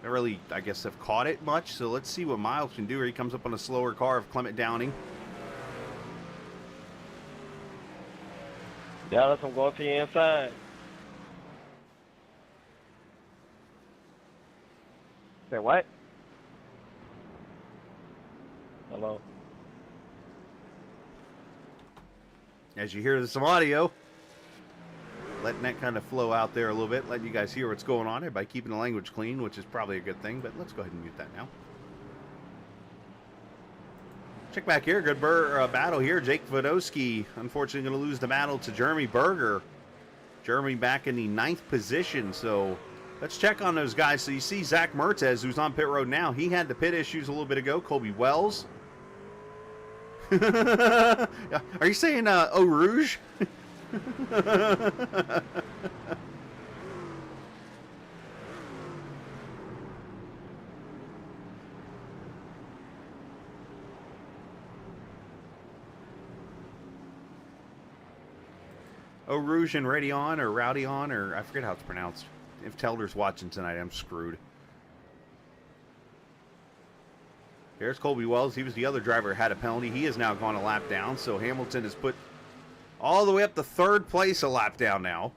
S5: really, I guess, have caught it much. So let's see what Miles can do here. He comes up on a slower car of Clement Downing.
S9: Dallas, I'm going to your inside.
S7: Say what?
S9: Hello.
S5: As you hear some audio, letting that kind of flow out there a little bit, letting you guys hear what's going on there by keeping the language clean, which is probably a good thing, but let's go ahead and mute that now. Check back here, good battle here. Jake Vodowski, unfortunately, going to lose the battle to Jeremy Berger. Jeremy back in the 9th position, so let's check on those guys. So you see Zach Mertes, who's on pit road now. He had the pit issues a little bit ago. Colby Wells. Are you saying Eau Rouge? Eau Rouge and Radion or Rowdion, or I forget how it's pronounced. If Telder's watching tonight, I'm screwed. Here's Colby Wells. He was the other driver who had a penalty. He has now gone a lap down, so Hamilton is put all the way up to 3rd place a lap down now.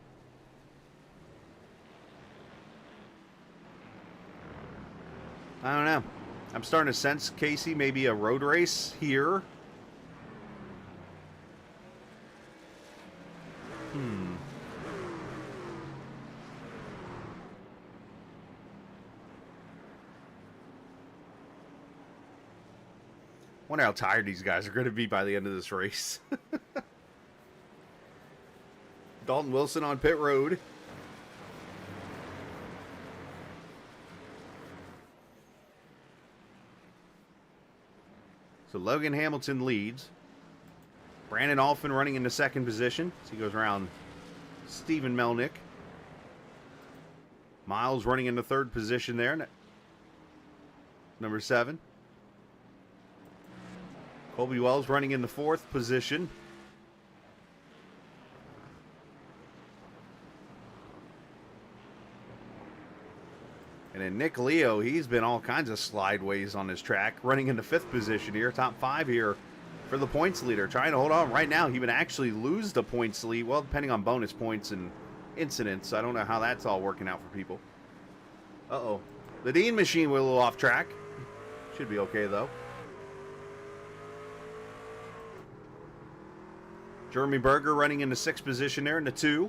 S5: I don't know. I'm starting to sense, Casey, maybe a road race here. Wonder how tired these guys are going to be by the end of this race. Dalton Wilson on pit road. So Logan Hamilton leads. Brandon Alphin running into second position. So he goes around Stephen Melnick. Miles running into third position there. Number 7. Colby Wells running in the fourth position. And then Nick Leo, he's been all kinds of slideways on his track, running in the fifth position here, top 5 here for the points leader. Trying to hold on. Right now, he would actually lose the points lead, well, depending on bonus points and incidents. I don't know how that's all working out for people. Uh-oh. The Dean machine went a little off track. Should be okay, though. Jeremy Berger running in the 6th position there in the 2.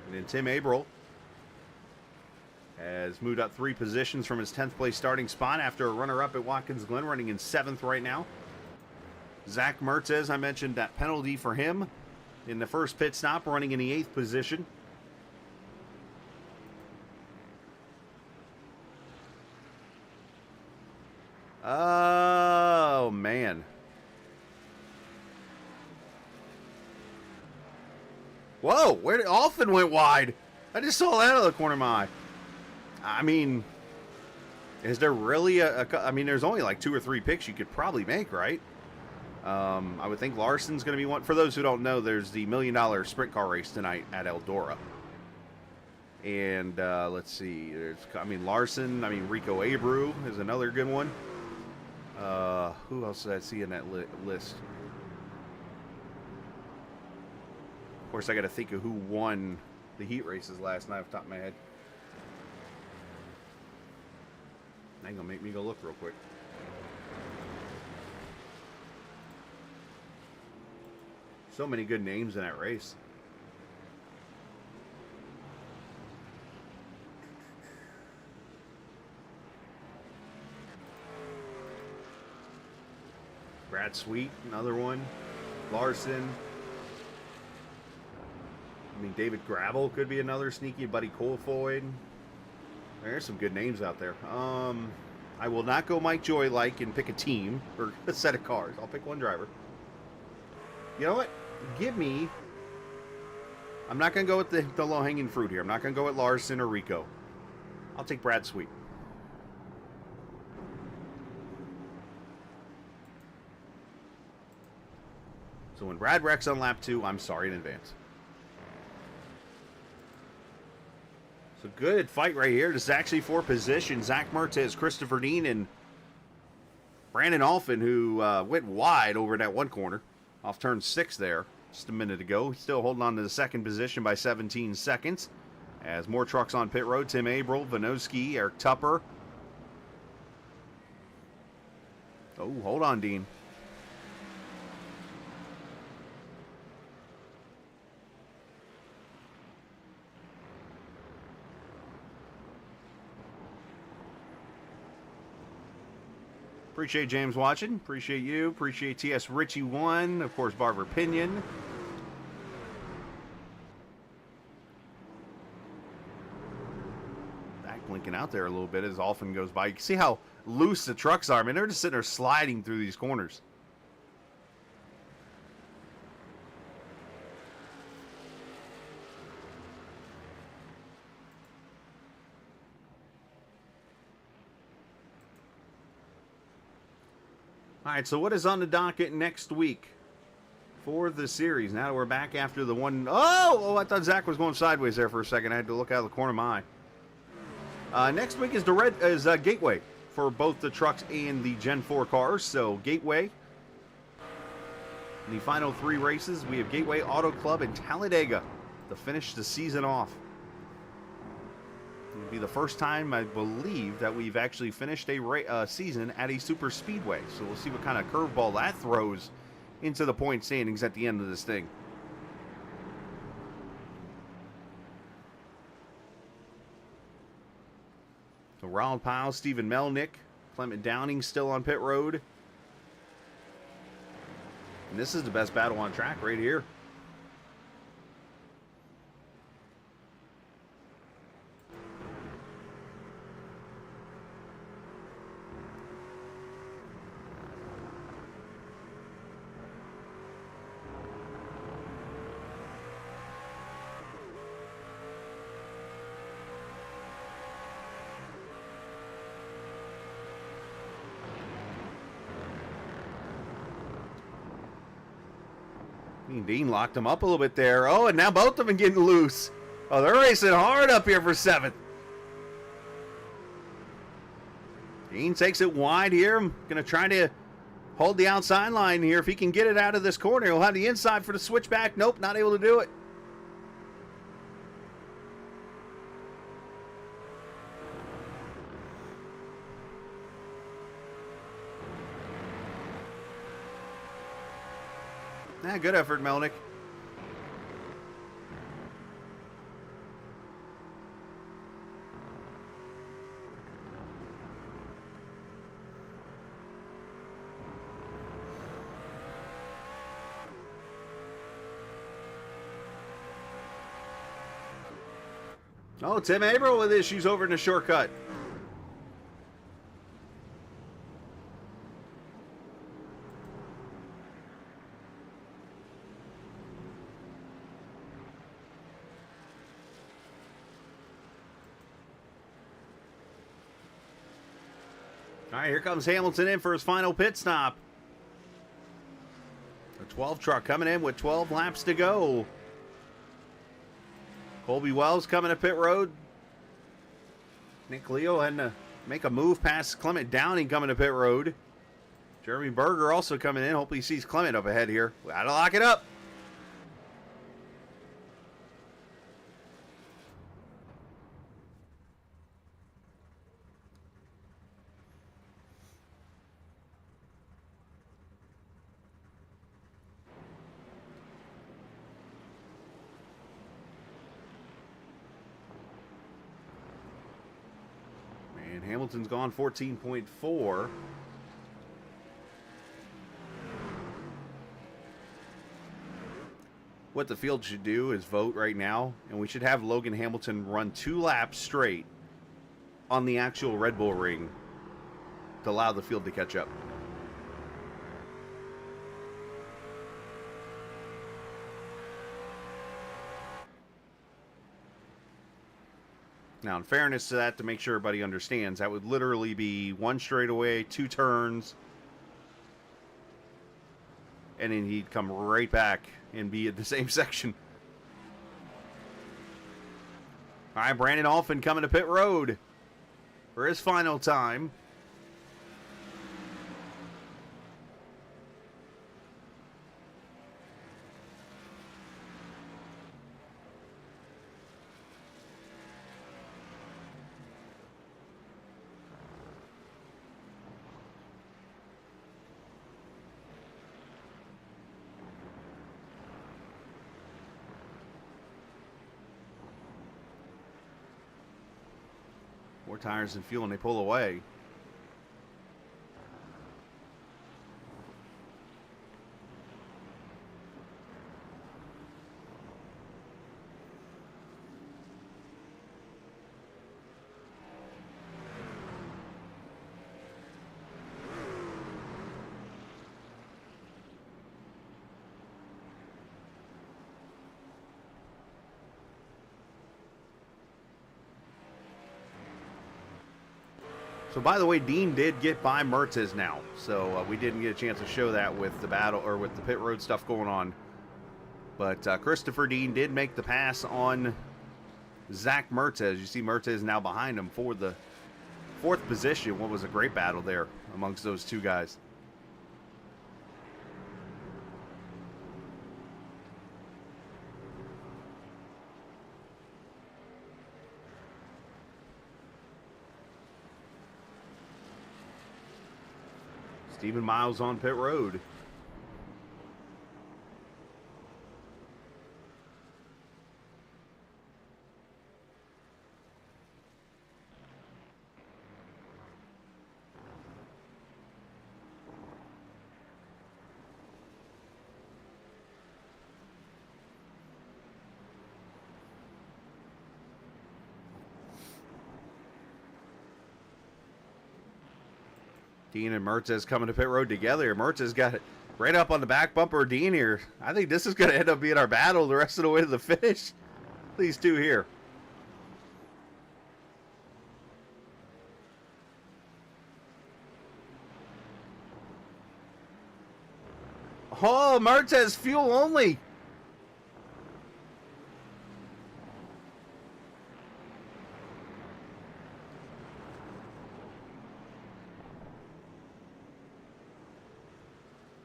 S5: And then Tim Averill has moved up 3 positions from his 10th place starting spot after a runner-up at Watkins Glen, running in 7th right now. Zach Mertz, I mentioned that penalty for him in the first pit stop, running in the 8th position. Oh, man. Whoa, where did Alphin went wide? I just saw that out of the corner of my eye. I mean, is there really I mean, there's only like 2 or 3 picks you could probably make, right? I would think Larson's going to be one. For those who don't know, there's the $1 million sprint car race tonight at Eldora. And let's see, Larson, Rico Abreu is another good one. Who else did I see in that list? Of course, I got to think of who won the heat races last night off the top of my head. Hang on, make me go look real quick. So many good names in that race. Brad Sweet, another one. Larson. David Gravel could be another sneaky. Buddy Colfoyd. There's some good names out there. I will not go Mike Joy-like and pick a team or a set of cars. I'll pick one driver. You know what? Give me... I'm not going to go with the low-hanging fruit here. I'm not going to go with Larson or Rico. I'll take Brad Sweet. So when Brad wrecks on lap 2, I'm sorry in advance. So good fight right here. This is actually for position. Zach Mertz, Christopher Dean, and Brandon Alphin, who went wide over that one corner off turn 6 there just a minute ago. He's still holding on to the second position by 17 seconds. As more trucks on pit road, Tim Averill, Vanoski, Eric Tupper. Oh, hold on, Dean. Appreciate James watching. Appreciate you. Appreciate TS Richie 1. Of course, Barbara Pinion. Back blinking out there a little bit as Alphin goes by. You can see how loose the trucks are. I mean, they're just sitting there sliding through these corners. All right, so what is on the docket next week for the series? Now that we're back after the one... Oh, I thought Zach was going sideways there for a second. I had to look out of the corner of my eye. Next week is Gateway for both the trucks and the Gen 4 cars. So Gateway, in the final 3 races, we have Gateway Auto Club in Talladega to finish the season off. It'll be the first time, I believe, that we've actually finished a season at a super speedway. So we'll see what kind of curveball that throws into the point standings at the end of this thing. So Ronald Powell, Stephen Melnick, Clement Downing still on pit road. And this is the best battle on track right here. Dean locked him up a little bit there. Oh, and now both of them getting loose. Oh, they're racing hard up here for 7th. Dean takes it wide here. Going to try to hold the outside line here. If he can get it out of this corner, he'll have the inside for the switchback. Nope, not able to do it. Good effort, Melnick. Oh, Tim Averill with issues over in the shortcut. All right, here comes Hamilton in for his final pit stop. The 12 truck coming in with 12 laps to go. Colby Wells coming to pit road. Nick Leo had to make a move past Clement Downing coming to pit road. Jeremy Berger also coming in. Hopefully he sees Clement up ahead here. We gotta lock it up. Hamilton's gone 14.4. What the field should do is vote right now, and we should have Logan Hamilton run 2 laps straight on the actual Red Bull ring to allow the field to catch up. Now, in fairness to that, to make sure everybody understands, that would literally be 1 straightaway, 2 turns, and then he'd come right back and be at the same section. All right, Brandon Alphin coming to pit road for his final time. More tires and fuel, and they pull away. So, by the way, Dean did get by Mertes now, so we didn't get a chance to show that with the battle or with the pit road stuff going on. But Christopher Dean did make the pass on Zach Mertes. You see Mertes now behind him for the 4th position. What was a great battle there amongst those 2 guys. Stephen Miles on pit road. Dean and Mertz coming to pit road together. Mertz has got it right up on the back bumper of Dean here. I think this is going to end up being our battle the rest of the way to the finish. These two here. Oh, Mertz has fuel only.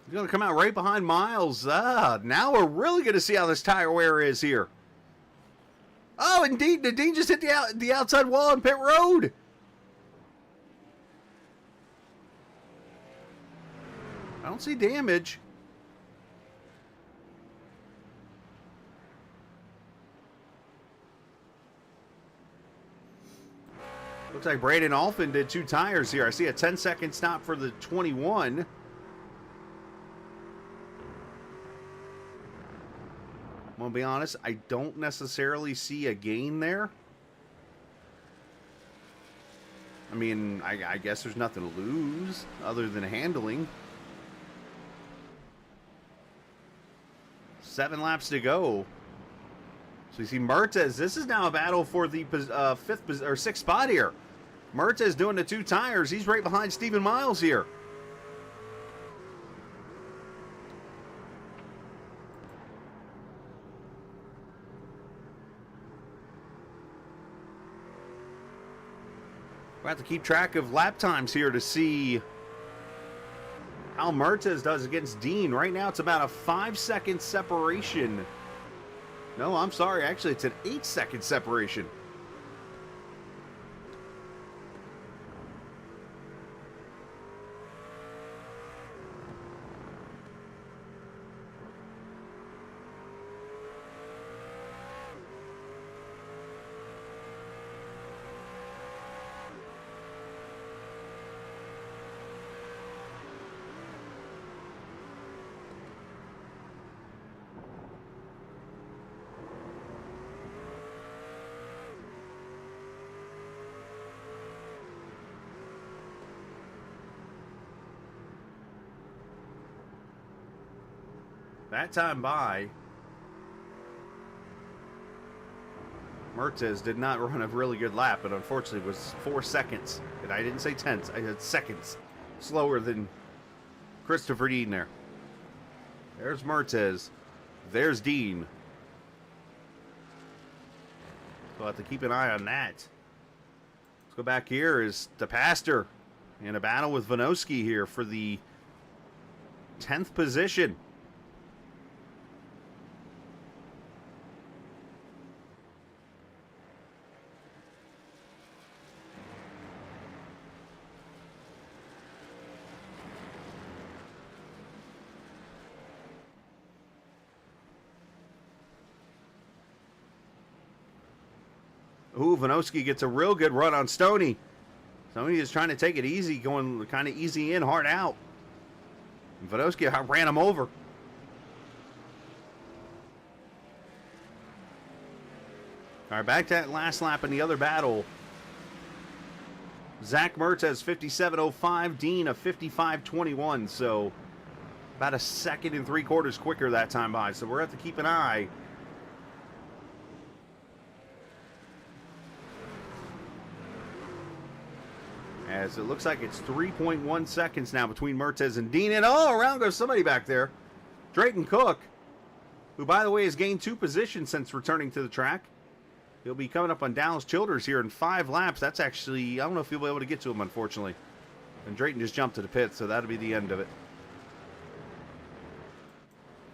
S5: He's going to come out right behind Miles. Now we're really going to see how this tire wear is here. Oh, indeed. Dean just hit the outside wall on pit road. I don't see damage. Looks like Braden Alfin did 2 tires here. I see a 10-second stop for the 21. I'm going to be honest, I don't necessarily see a gain there. I mean, I guess there's nothing to lose other than handling. 7 laps to go. So you see Mertz, this is now a battle for the 5th or 6th spot here. Mertz doing the 2 tires. He's right behind Stephen Miles here. We'll have to keep track of lap times here to see how Mertz does against Dean. Right now it's about a 5-second separation. No, I'm sorry. Actually, it's an 8-second separation. That time by, Mertz did not run a really good lap, but unfortunately was 4 seconds. And I didn't say tenths, I said seconds. Slower than Christopher Dean there. There's Mertz. There's Dean. So we'll have to keep an eye on that. Let's go back here. Is the Pastor in a battle with Vinosky here for the 10th position. Ooh, Vinosky gets a real good run on Stoney. Stoney is trying to take it easy, going kind of easy in, hard out. And Vinosky ran him over. All right, back to that last lap in the other battle. Zach Mertz has 57.05, Dean a 55.21, so about 1 3/4 quicker that time by. So we're going to have to keep an eye. As it looks like it's 3.1 seconds now between Mertz and Dean. And oh, around goes somebody back there. Drayton Cook, who, by the way, has gained 2 positions since returning to the track. He'll be coming up on Dallas Childers here in 5 laps. That's actually, I don't know if you'll be able to get to him, unfortunately. And Drayton just jumped to the pit, so that'll be the end of it.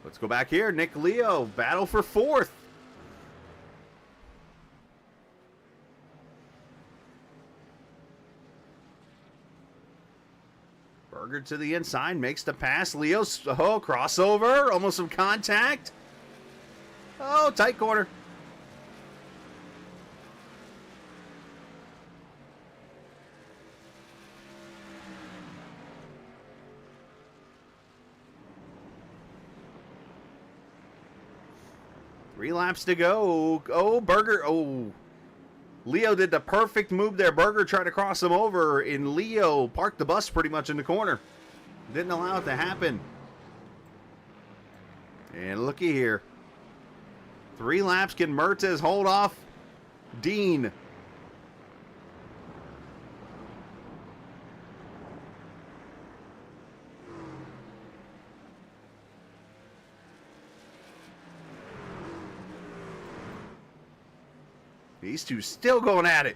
S5: Let's go back here. Nick Leo, battle for 4th. Berger to the inside, makes the pass. Leo, oh, crossover, almost some contact. Oh, tight corner. Three laps to go. Oh, Berger. Oh, Leo did the perfect move there. Berger tried to cross him over, and Leo parked the bus pretty much in the corner. Didn't allow it to happen. And looky here. 3 laps. Can Mertes hold off Dean? These two still going at it.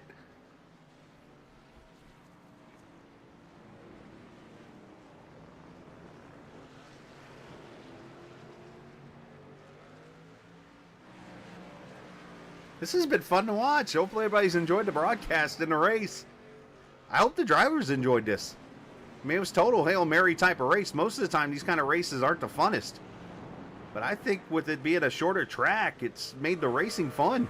S5: This has been fun to watch. Hopefully everybody's enjoyed the broadcast in the race. I hope the drivers enjoyed this. I mean, it was total Hail Mary type of race. Most of the time, these kind of races aren't the funnest. But I think with it being a shorter track, it's made the racing fun.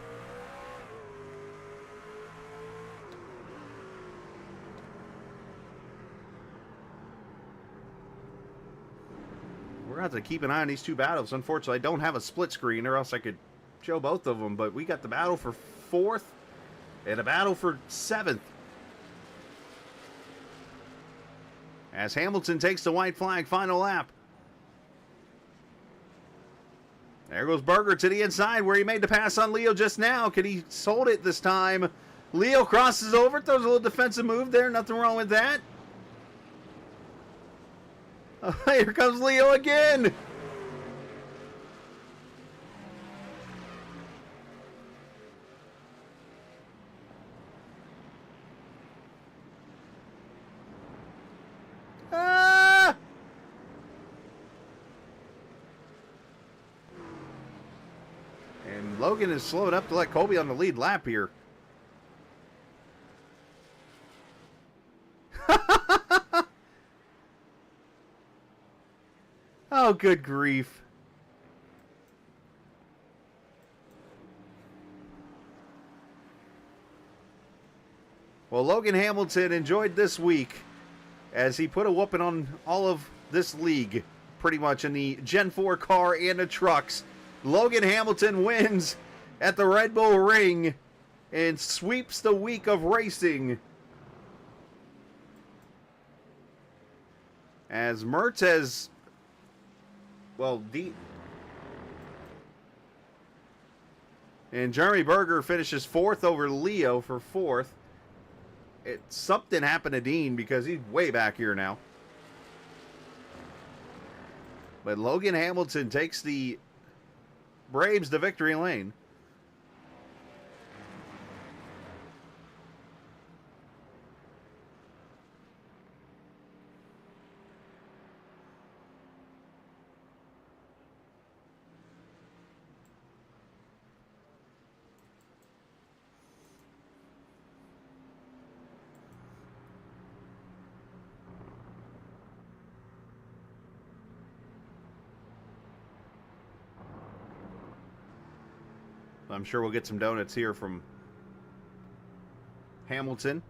S5: We're going to have to keep an eye on these two battles. Unfortunately, I don't have a split screen, or else I could show both of them. But we got the battle for 4th and a battle for 7th. As Hamilton takes the white flag, final lap. There goes Berger to the inside where he made the pass on Leo just now. Could he hold it this time? Leo crosses over, throws a little defensive move there. Nothing wrong with that. Here comes Leo again. Ah! And Logan is slowing up to let Colby on the lead lap here. Oh, good grief. Well, Logan Hamilton enjoyed this week as he put a whooping on all of this league, pretty much in the Gen 4 car and the trucks. Logan Hamilton wins at the Red Bull Ring and sweeps the week of racing. As Mertes, well, and Jeremy Berger finishes 4th over Leo for 4th. Something happened to Dean because he's way back here now. But Logan Hamilton takes the Braves to victory lane. I'm sure we'll get some donuts here from Hamilton.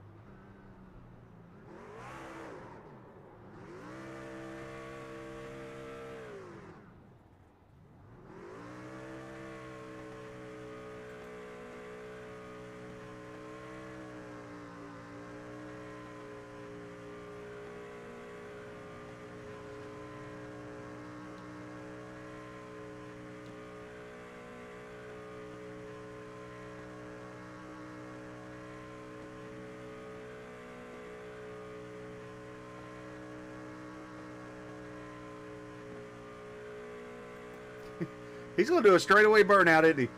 S5: He's going to do a straightaway burnout, isn't he?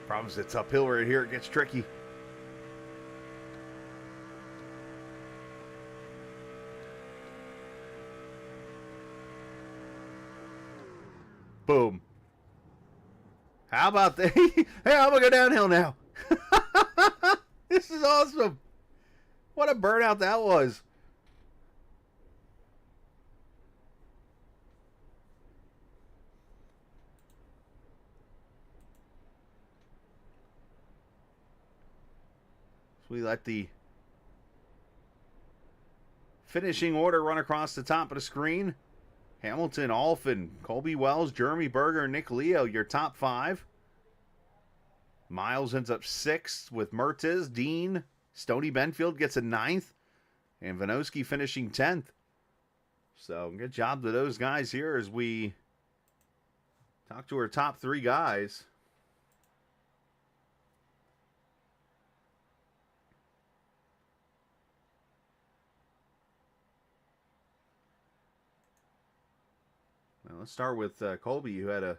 S5: Problem is it's uphill right here. It gets tricky. Boom. How about that? Hey, I'm going to go downhill now. This is awesome. What a burnout that was. So we let the finishing order run across the top of the screen. Hamilton, Alphin, Colby Wells, Jeremy Berger, Nick Leo, your top 5. Miles ends up 6th with Mertes. Dean, Stoney Benfield gets a 9th. And Vanoski finishing 10th. So good job to those guys here as we talk to our top 3 guys. Well, let's start with Colby, who had a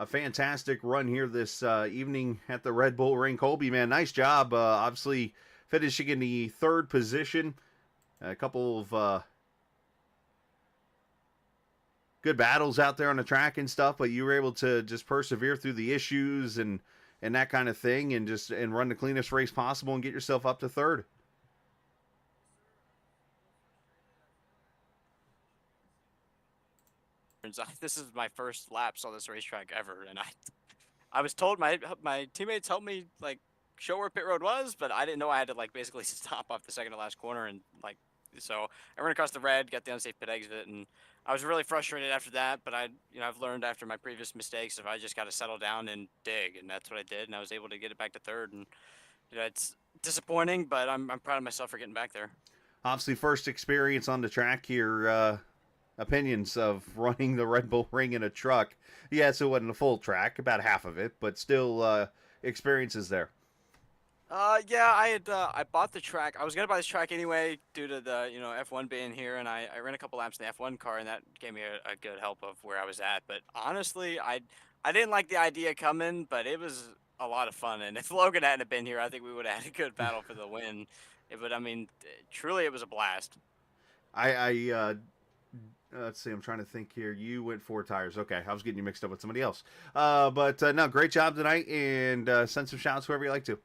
S5: fantastic run here this evening at the Red Bull Ring. Colby, man, nice job. Obviously finishing in the 3rd position. A couple of good battles out there on the track and stuff, but you were able to just persevere through the issues and that kind of thing, and run the cleanest race possible and get yourself up to 3rd.
S10: This is my first laps on this racetrack ever, and I was told my teammates helped me like show where pit road was, but I didn't know I had to like basically stop off the second to last corner, and like so I ran across the red, got the unsafe pit exit, and I was really frustrated after that. But I've learned after my previous mistakes if I just got to settle down and dig, and that's what I did, and I was able to get it back to 3rd, and it's disappointing, but I'm proud of myself for getting back there.
S5: Obviously, first experience on the track here. Opinions of running the Red Bull Ring in a truck. Yes, it wasn't a full track, about half of it, but still experiences there.
S10: Yeah, I bought the track. I was gonna buy this track anyway due to the F1 being here, and I ran a couple laps in the F1 car, and that gave me a good help of where I was at. But honestly, I didn't like the idea coming, but it was a lot of fun. And if Logan hadn't been here, I think we would have had a good battle for the win. But I mean, truly, it was a blast.
S5: Let's see, I'm trying to think here. You went 4 tires. Okay, I was getting you mixed up with somebody else. But no, great job tonight, and send some shouts whoever you like to.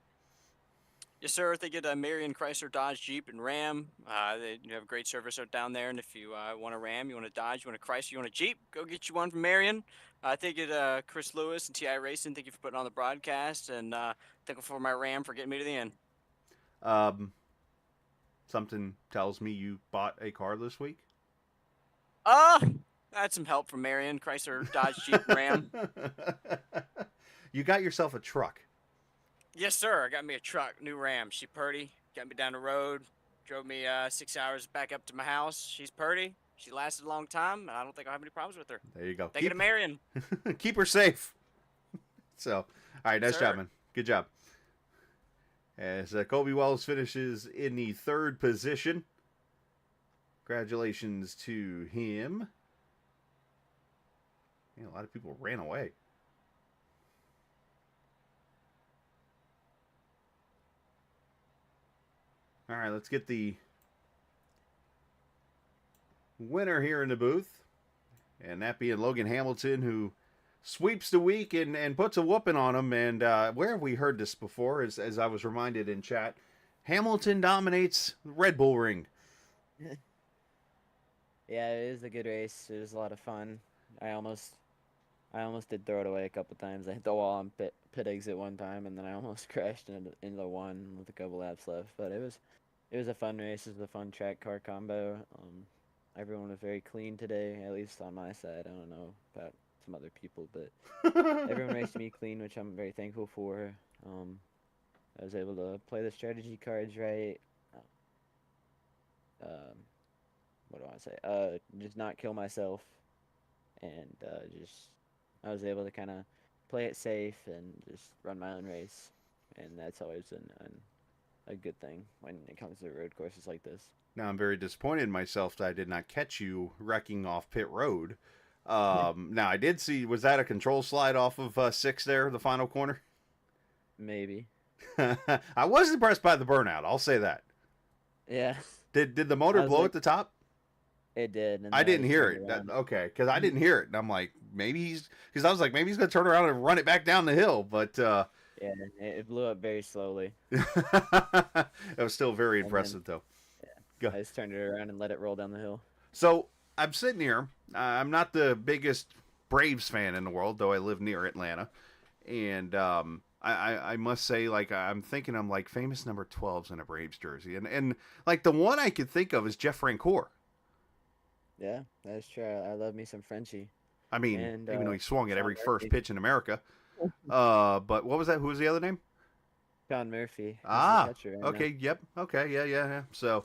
S10: Yes, sir. They get a Marion Chrysler, Dodge, Jeep, and Ram. They have great service out down there, and if you want a Ram, you want a Dodge, you want a Chrysler, you want a Jeep, go get you one from Marion. Thank you to Chris Lewis and TI Racing. Thank you for putting on the broadcast, and thank you for my Ram for getting me to the end.
S5: Something tells me you bought a car this week.
S10: I had some help from Marion, Chrysler, Dodge, Jeep, Ram.
S5: You got yourself a truck.
S10: Yes, sir. I got me a truck, new Ram. She purty. Got me down the road. Drove me 6 hours back up to my house. She's purty. She lasted a long time, and I don't think I'll have any problems with her.
S5: There you go.
S10: Thank you to Marion.
S5: Keep her safe. So, all right, nice
S10: Sir.
S5: job, man. Good job. As Colby Wells finishes in the 3rd position. Congratulations to him. Man, a lot of people ran away. All right, let's get the winner here in the booth. And that being Logan Hamilton, who sweeps the week and puts a whooping on him. And where have we heard this before? As I was reminded in chat, Hamilton dominates the Red Bull Ring.
S2: Yeah, it was a good race. It was a lot of fun. I almost did throw it away a couple times. I hit the wall on pit exit one time, and then I almost crashed into the one with a couple laps left. But it was a fun race. It was a fun track car combo. Everyone was very clean today, at least on my side. I don't know about some other people, but everyone raced me clean, which I'm very thankful for. I was able to play the strategy cards right. What do I say? Just not kill myself, and I was able to kind of play it safe and just run my own race, and that's always a good thing when it comes to road courses like this.
S5: Now I'm very disappointed in myself that I did not catch you wrecking off pit road. Now I did see, was that a control slide off of 6 there, the final corner?
S2: Maybe.
S5: I was impressed by the burnout. I'll say that.
S2: Yeah.
S5: Did the motor blow
S2: like,
S5: at the top?
S2: It did. And
S5: I
S2: then
S5: didn't
S2: just
S5: hear
S2: turned
S5: it. That,
S2: around.
S5: okay, because I didn't hear it, and I'm like, maybe he's because I was like, maybe he's gonna turn around and run it back down the hill, but
S2: Yeah, it blew up very slowly.
S5: it was still very
S2: And
S5: impressive, though. Go.
S2: I just turned it around and let it roll down the hill.
S5: So I'm sitting here. I'm not the biggest Braves fan in the world, though I live near Atlanta, and I must say, like, I'm thinking I'm like famous number 12s in a Braves jersey, and like the one I could think of is Jeff Francoeur.
S2: Yeah, that's true. I love me some Frenchie.
S5: I mean,
S2: And,
S5: even though he swung at
S2: Sean
S5: every
S2: Murphy.
S5: first pitch in America. But what was that? Who was the other name?
S2: Sean Murphy. He's the
S5: Ah,
S2: catcher right now.
S5: okay, yep, okay, yeah. So,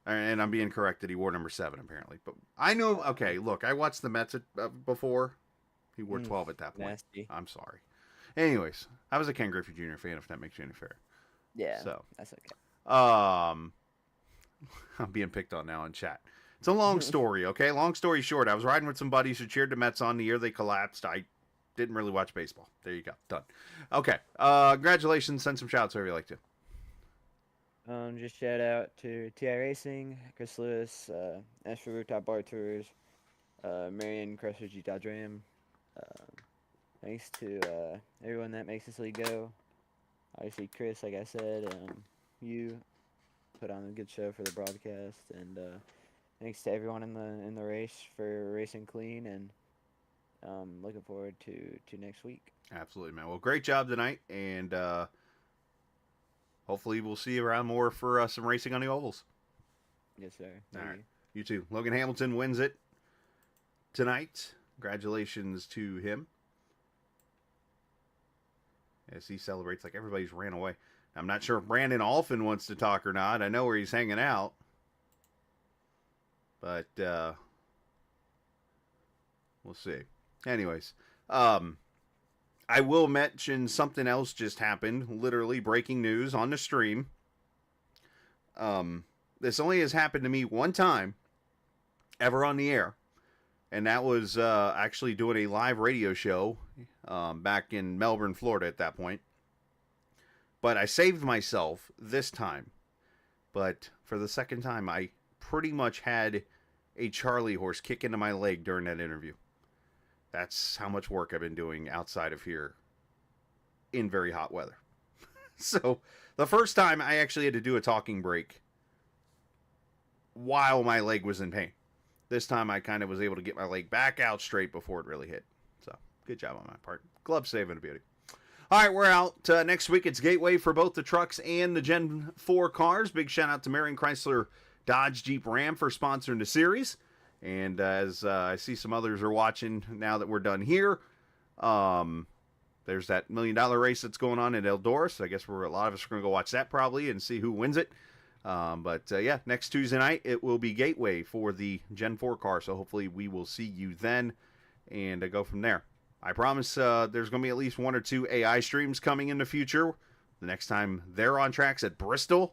S5: and I'm being corrected. He wore number 7 apparently, but I know. Okay, look, I watched the Mets before. He wore 12 at that point.
S2: Nasty.
S5: I'm sorry. Anyways, I was a Ken Griffey Jr. fan, if that makes you any fair.
S2: Yeah,
S5: So,
S2: that's okay.
S5: I'm being picked on now in chat. It's a long story, okay? Long story short, I was riding with some buddies who cheered the Mets on the year they collapsed. I didn't really watch baseball. There you go. Done. Okay. Congratulations. Send some shouts wherever you like to.
S2: Just shout out to TI Racing, Chris Lewis, Ashford Rooftop Bar Tours, Marion Chrysler Jeep Dodge Ram. Thanks to everyone that makes this league go. Obviously, Chris, like I said, you put on a good show for the broadcast, and thanks to everyone in the race for racing clean, and looking forward to next week.
S5: Absolutely, man. Well, great job tonight, and hopefully we'll see you around more for some racing on the ovals.
S2: Yes, sir.
S5: All right. You too. Logan Hamilton wins it tonight. Congratulations to him. As he celebrates like everybody's ran away. I'm not sure if Brandon Alphin wants to talk or not. I know where he's hanging out. But we'll see. Anyways, I will mention something else just happened. Literally breaking news on the stream. This only has happened to me one time ever on the air. And that was actually doing a live radio show back in Melbourne, Florida at that point. But I saved myself this time. But for the second time, I pretty much had a Charlie horse kick into my leg during that interview. That's how much work I've been doing outside of here in very hot weather. So the first time I actually had to do a talking break while my leg was in pain. This time I kind of was able to get my leg back out straight before it really hit. So, good job on my part. Glove saving a beauty. All right, we're out. Next week, it's Gateway for both the trucks and the Gen 4 cars. Big shout out to Marion Chrysler Dodge Jeep Ram for sponsoring the series. And as I see some others are watching now that we're done here, there's that $1 million race that's going on in Eldora. So I guess a lot of us are going to go watch that probably and see who wins it. Yeah, next Tuesday night, it will be Gateway for the Gen 4 car. So hopefully we will see you then and go from there. I promise there's going to be at least 1 or 2 AI streams coming in the future. The next time they're on tracks at Bristol.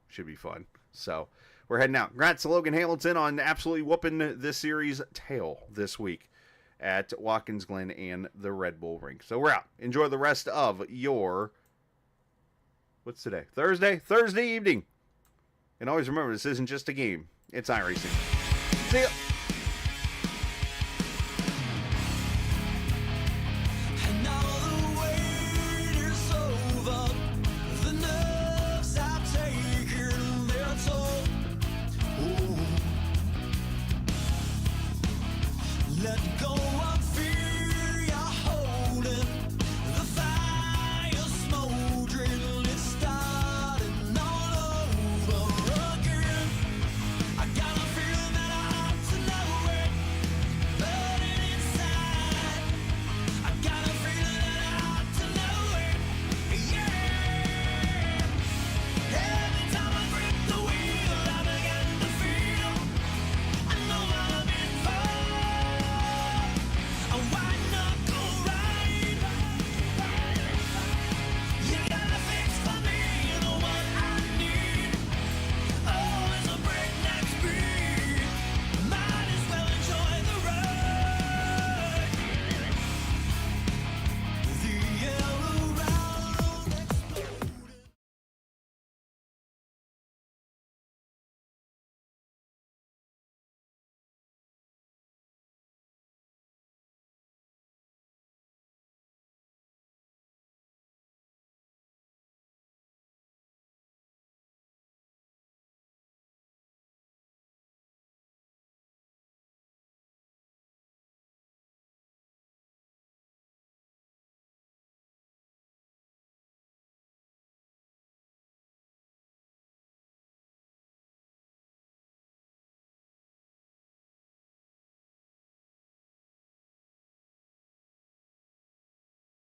S5: Should be fun. So we're heading out. Congrats to Logan Hamilton on absolutely whooping this series' tail this week at Watkins Glen and the Red Bull Rink. So we're out. Enjoy the rest of your... What's today? Thursday evening. And always remember, this isn't just a game. It's iRacing. See ya.